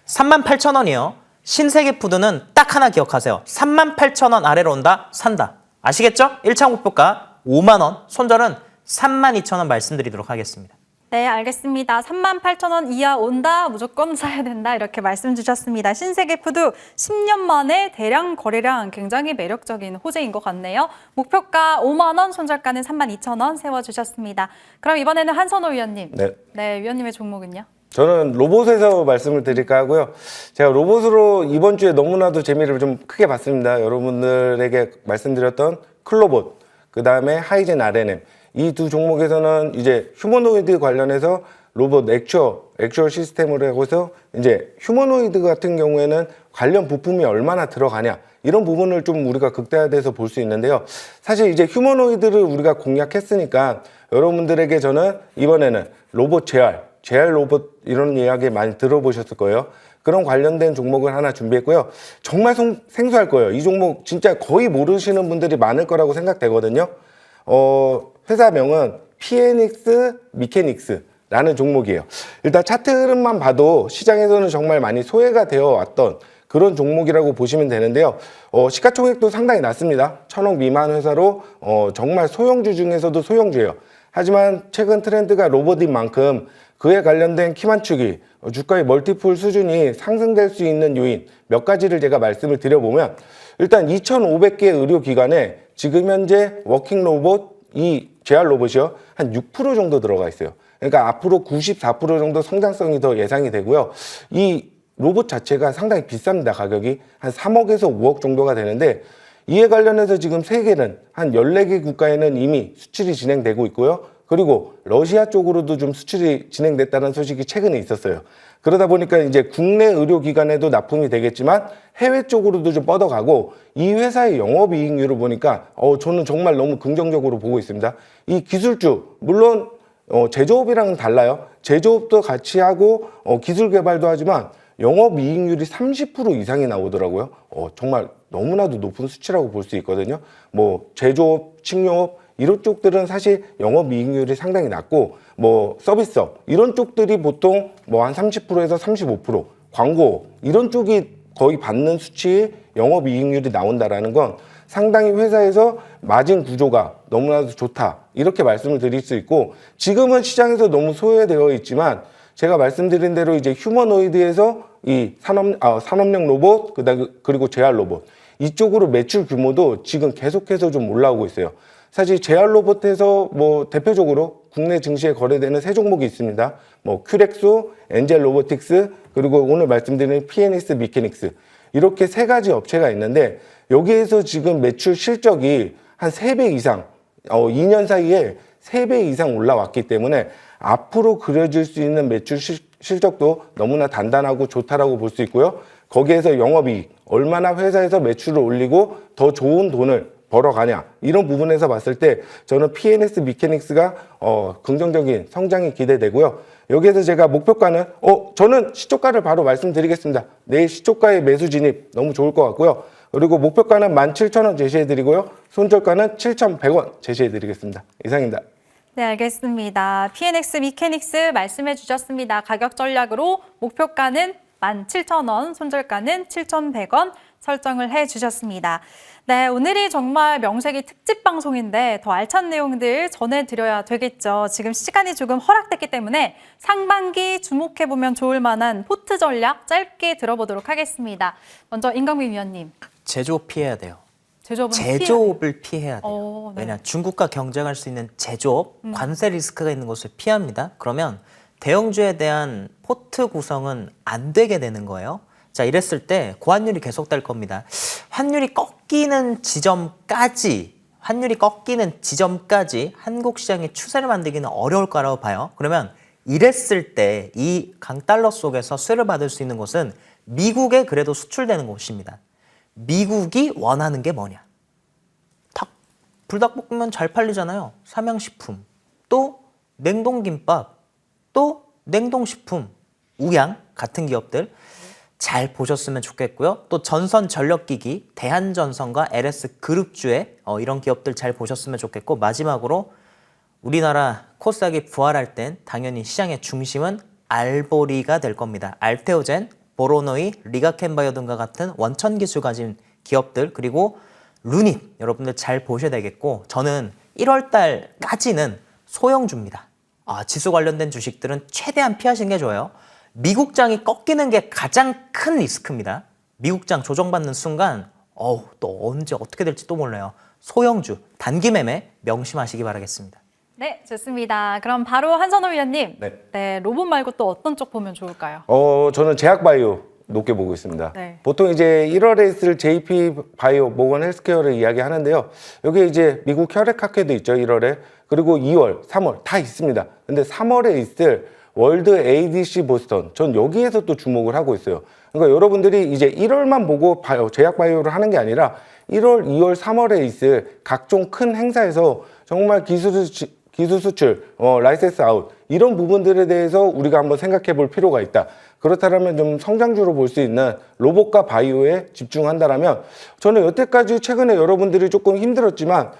38,000원이요. 신세계 푸드는 딱 하나 기억하세요. 38,000원 아래로 온다? 산다. 아시겠죠? 1차 목표가 5만 원, 손절은 32,000원 말씀드리도록 하겠습니다. 네, 알겠습니다. 38,000원 이하 온다, 무조건 사야 된다 이렇게 말씀 주셨습니다. 신세계 푸드 10년 만에 대량 거래량 굉장히 매력적인 호재인 것 같네요. 목표가 5만 원, 손절가는 32,000원 세워주셨습니다. 그럼 이번에는 한선호 위원님. 네, 위원님의 종목은요? 저는 로봇에서 말씀을 드릴까 하고요. 제가 로봇으로 이번 주에 너무나도 재미를 좀 크게 봤습니다. 여러분들에게 말씀드렸던 클로봇, 그 다음에 하이젠 RNM. 이 두 종목에서는 이제 휴머노이드 관련해서 로봇 액추얼 시스템으로 하고서 이제 휴머노이드 같은 경우에는 관련 부품이 얼마나 들어가냐 이런 부분을 좀 우리가 극대화돼서 볼 수 있는데요. 사실 이제 휴머노이드를 우리가 공략했으니까 여러분들에게 저는 이번에는 로봇 JR 로봇 이런 이야기 많이 들어보셨을 거예요. 그런 관련된 종목을 하나 준비했고요. 정말 생소할 거예요. 이 종목 진짜 거의 모르시는 분들이 많을 거라고 생각되거든요. 회사명은 PNX 미케닉스라는 종목이에요. 일단 차트 흐름만 봐도 시장에서는 정말 많이 소외가 되어 왔던 그런 종목이라고 보시면 되는데요. 시가총액도 상당히 낮습니다. 1,000억 미만 회사로 정말 소형주 중에서도 소형주예요. 하지만 최근 트렌드가 로봇인 만큼 그에 관련된 키 맞추기, 주가의 멀티플 수준이 상승될 수 있는 요인 몇 가지를 제가 말씀을 드려보면 일단 2,500개 의료기관에 지금 현재 워킹 로봇 이 JR 로봇이요 한 6% 정도 들어가 있어요. 그러니까 앞으로 94% 정도 성장성이 더 예상이 되고요. 이 로봇 자체가 상당히 비쌉니다. 가격이 한 3억에서 5억 정도가 되는데 이에 관련해서 지금 세계는 한 14개 국가에는 이미 수출이 진행되고 있고요. 그리고 러시아 쪽으로도 좀 수출이 진행됐다는 소식이 최근에 있었어요. 그러다 보니까 이제 국내 의료기관에도 납품이 되겠지만 해외 쪽으로도 좀 뻗어가고 이 회사의 영업이익률을 보니까 저는 정말 너무 긍정적으로 보고 있습니다. 이 기술주 물론 제조업이랑은 달라요. 제조업도 같이 하고 기술 개발도 하지만 영업이익률이 30% 이상이 나오더라고요. 정말 너무나도 높은 수치라고 볼 수 있거든요. 뭐 제조업, 식료업 이런 쪽들은 사실 영업이익률이 상당히 낮고 뭐 서비스업 이런 쪽들이 보통 뭐 한 30%에서 35% 광고 이런 쪽이 거의 받는 수치의 영업이익률이 나온다라는 건 상당히 회사에서 마진 구조가 너무나도 좋다 이렇게 말씀을 드릴 수 있고 지금은 시장에서 너무 소외되어 있지만 제가 말씀드린 대로 이제 휴머노이드에서 이 산업용 로봇 그리고 JR 로봇 이쪽으로 매출 규모도 지금 계속해서 좀 올라오고 있어요. 사실 JR 로봇에서 뭐 대표적으로 국내 증시에 거래되는 세 종목이 있습니다. 뭐 큐렉소, 엔젤 로보틱스, 그리고 오늘 말씀드린 PNS 미케닉스 이렇게 세 가지 업체가 있는데 여기에서 지금 매출 실적이 한 3배 이상, 2년 사이에 3배 이상 올라왔기 때문에 앞으로 그려질 수 있는 매출 실적도 너무나 단단하고 좋다라고 볼 수 있고요. 거기에서 영업이익, 얼마나 회사에서 매출을 올리고 더 좋은 돈을 벌어가냐 이런 부분에서 봤을 때 저는 PNS 미케닉스가 긍정적인 성장이 기대되고요. 여기에서 제가 목표가는 저는 시초가를 바로 말씀드리겠습니다. 내일 시초가의 매수 진입 너무 좋을 것 같고요. 그리고 목표가는 17,000원 제시해드리고요. 손절가는 7,100원 제시해드리겠습니다. 이상입니다. 네, 알겠습니다. PNX 미케닉스 말씀해 주셨습니다. 가격 전략으로 목표가는 17,000원, 손절가는 7,100원 설정을 해 주셨습니다. 네, 오늘이 정말 명색이 특집 방송인데 더 알찬 내용들 전해드려야 되겠죠. 지금 시간이 조금 허락됐기 때문에 상반기 주목해보면 좋을 만한 포트 전략 짧게 들어보도록 하겠습니다. 먼저 임강민 위원님. 제조업 피해야 돼요. 제조업을 피해야 돼요. 네. 왜냐 중국과 경쟁할 수 있는 제조업, 관세 리스크가 있는 것을 피합니다. 그러면 대형주에 대한 포트 구성은 안 되게 되는 거예요. 자, 이랬을 때 고환율이 계속될 겁니다. 환율이 꺾이는 지점까지 한국 시장의 추세를 만들기는 어려울 거라고 봐요. 그러면 이랬을 때 이 강달러 속에서 수혜를 받을 수 있는 곳은 미국에 그래도 수출되는 곳입니다. 미국이 원하는 게 뭐냐? 불닭볶음면 잘 팔리잖아요. 삼양식품, 또 냉동김밥, 또 냉동식품, 우양 같은 기업들 잘 보셨으면 좋겠고요. 또 전선전력기기, 대한전선과 LS그룹주의 이런 기업들 잘 보셨으면 좋겠고, 마지막으로 우리나라 코스닥이 부활할 땐 당연히 시장의 중심은 알보리가 될 겁니다. 알테오젠, 보로노이, 리가켄바이오 등과 같은 원천 기술 가진 기업들, 그리고 루닛 여러분들 잘 보셔야 되겠고, 저는 1월 달까지는 소형주입니다. 지수 관련된 주식들은 최대한 피하시는 게 좋아요. 미국장이 꺾이는 게 가장 큰 리스크입니다. 미국장 조정받는 순간 또 언제 어떻게 될지 또 몰라요. 소형주, 단기 매매 명심하시기 바라겠습니다. 네, 좋습니다. 그럼 바로 한선호 위원님. 네. 로봇 말고 또 어떤 쪽 보면 좋을까요? 저는 제약바이오 높게 보고 있습니다. 네. 보통 이제 1월에 있을 JP 바이오 모건 헬스케어를 이야기하는데요. 여기 이제 미국 혈액학회도 있죠, 1월에. 그리고 2월, 3월 다 있습니다. 근데 3월에 있을 월드 ADC 보스턴, 전 여기에서 또 주목을 하고 있어요. 그러니까 여러분들이 이제 1월만 보고 제약 바이오를 하는 게 아니라 1월, 2월, 3월에 있을 각종 큰 행사에서 정말 기술 수출, 라이센스 아웃 이런 부분들에 대해서 우리가 한번 생각해 볼 필요가 있다. 그렇다면 좀 성장주로 볼 수 있는 로봇과 바이오에 집중한다라면 저는 여태까지 최근에 여러분들이 조금 힘들었지만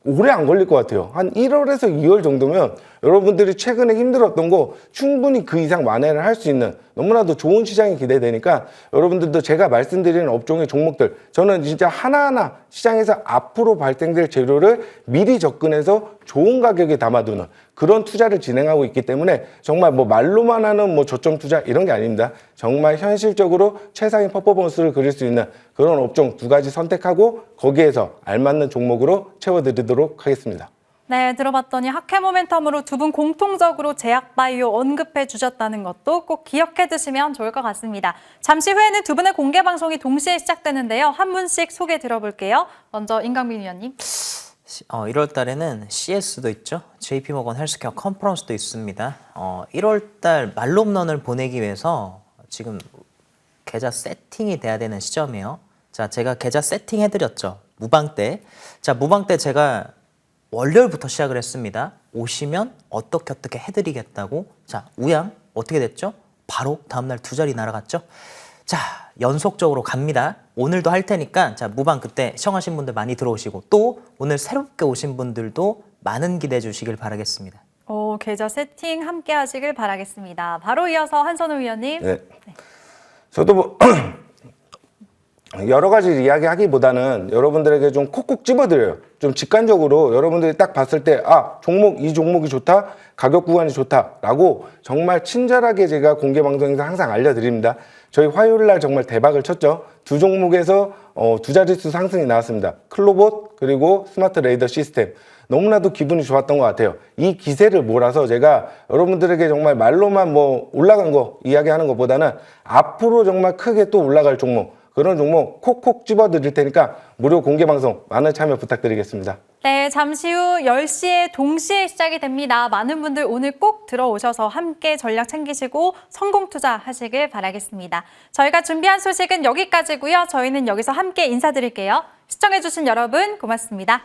오래 안 걸릴 것 같아요. 한 1월에서 2월 정도면 여러분들이 최근에 힘들었던 거 충분히 그 이상 만회를 할 수 있는 너무나도 좋은 시장이 기대되니까 여러분들도 제가 말씀드리는 업종의 종목들, 저는 진짜 하나하나 시장에서 앞으로 발생될 재료를 미리 접근해서 좋은 가격에 담아두는 그런 투자를 진행하고 있기 때문에 정말 뭐 말로만 하는 뭐 저점 투자 이런 게 아닙니다. 정말 현실적으로 최상의 퍼포먼스를 그릴 수 있는 그런 업종 2가지 선택하고 거기에서 알맞는 종목으로 채워드리도록 하겠습니다. 네, 들어봤더니 학회 모멘텀으로 두 분 공통적으로 제약바이오 언급해 주셨다는 것도 꼭 기억해 두시면 좋을 것 같습니다. 잠시 후에는 두 분의 공개 방송이 동시에 시작되는데요. 한 분씩 소개 들어볼게요. 먼저 임강민 위원님. 1월 달에는 CS도 있죠. JP모건 헬스케어 컨퍼런스도 있습니다. 1월 달 말홈런을 보내기 위해서 지금 계좌 세팅이 돼야 되는 시점이에요. 자, 제가 계좌 세팅 해드렸죠. 무방 때. 자, 무방 때 제가 월요일부터 시작을 했습니다. 오시면 어떻게 해드리겠다고. 자, 우양 어떻게 됐죠? 바로 다음날 2자리 날아갔죠. 자, 연속적으로 갑니다. 오늘도 할 테니까 자, 무방 그때 시청하신 분들 많이 들어오시고 또 오늘 새롭게 오신 분들도 많은 기대해 주시길 바라겠습니다. 계좌 세팅 함께 하시길 바라겠습니다. 바로 이어서 한선우 위원님. 네. 저도 여러 가지 이야기하기보다는 여러분들에게 좀 콕콕 집어드려요. 좀 직관적으로 여러분들이 딱 봤을 때 이 종목이 좋다, 가격 구간이 좋다라고 정말 친절하게 제가 공개 방송에서 항상 알려드립니다. 저희 화요일 날 정말 대박을 쳤죠. 두 종목에서 두 자릿수 상승이 나왔습니다. 클로봇 그리고 스마트 레이더 시스템. 너무나도 기분이 좋았던 것 같아요. 이 기세를 몰아서 제가 여러분들에게 정말 말로만 올라간 거 이야기하는 것보다는 앞으로 정말 크게 또 올라갈 종목, 그런 종목 콕콕 집어드릴 테니까 무료 공개 방송 많은 참여 부탁드리겠습니다. 네, 잠시 후 10시에 동시에 시작이 됩니다. 많은 분들 오늘 꼭 들어오셔서 함께 전략 챙기시고 성공 투자하시길 바라겠습니다. 저희가 준비한 소식은 여기까지고요. 저희는 여기서 함께 인사드릴게요. 시청해주신 여러분 고맙습니다.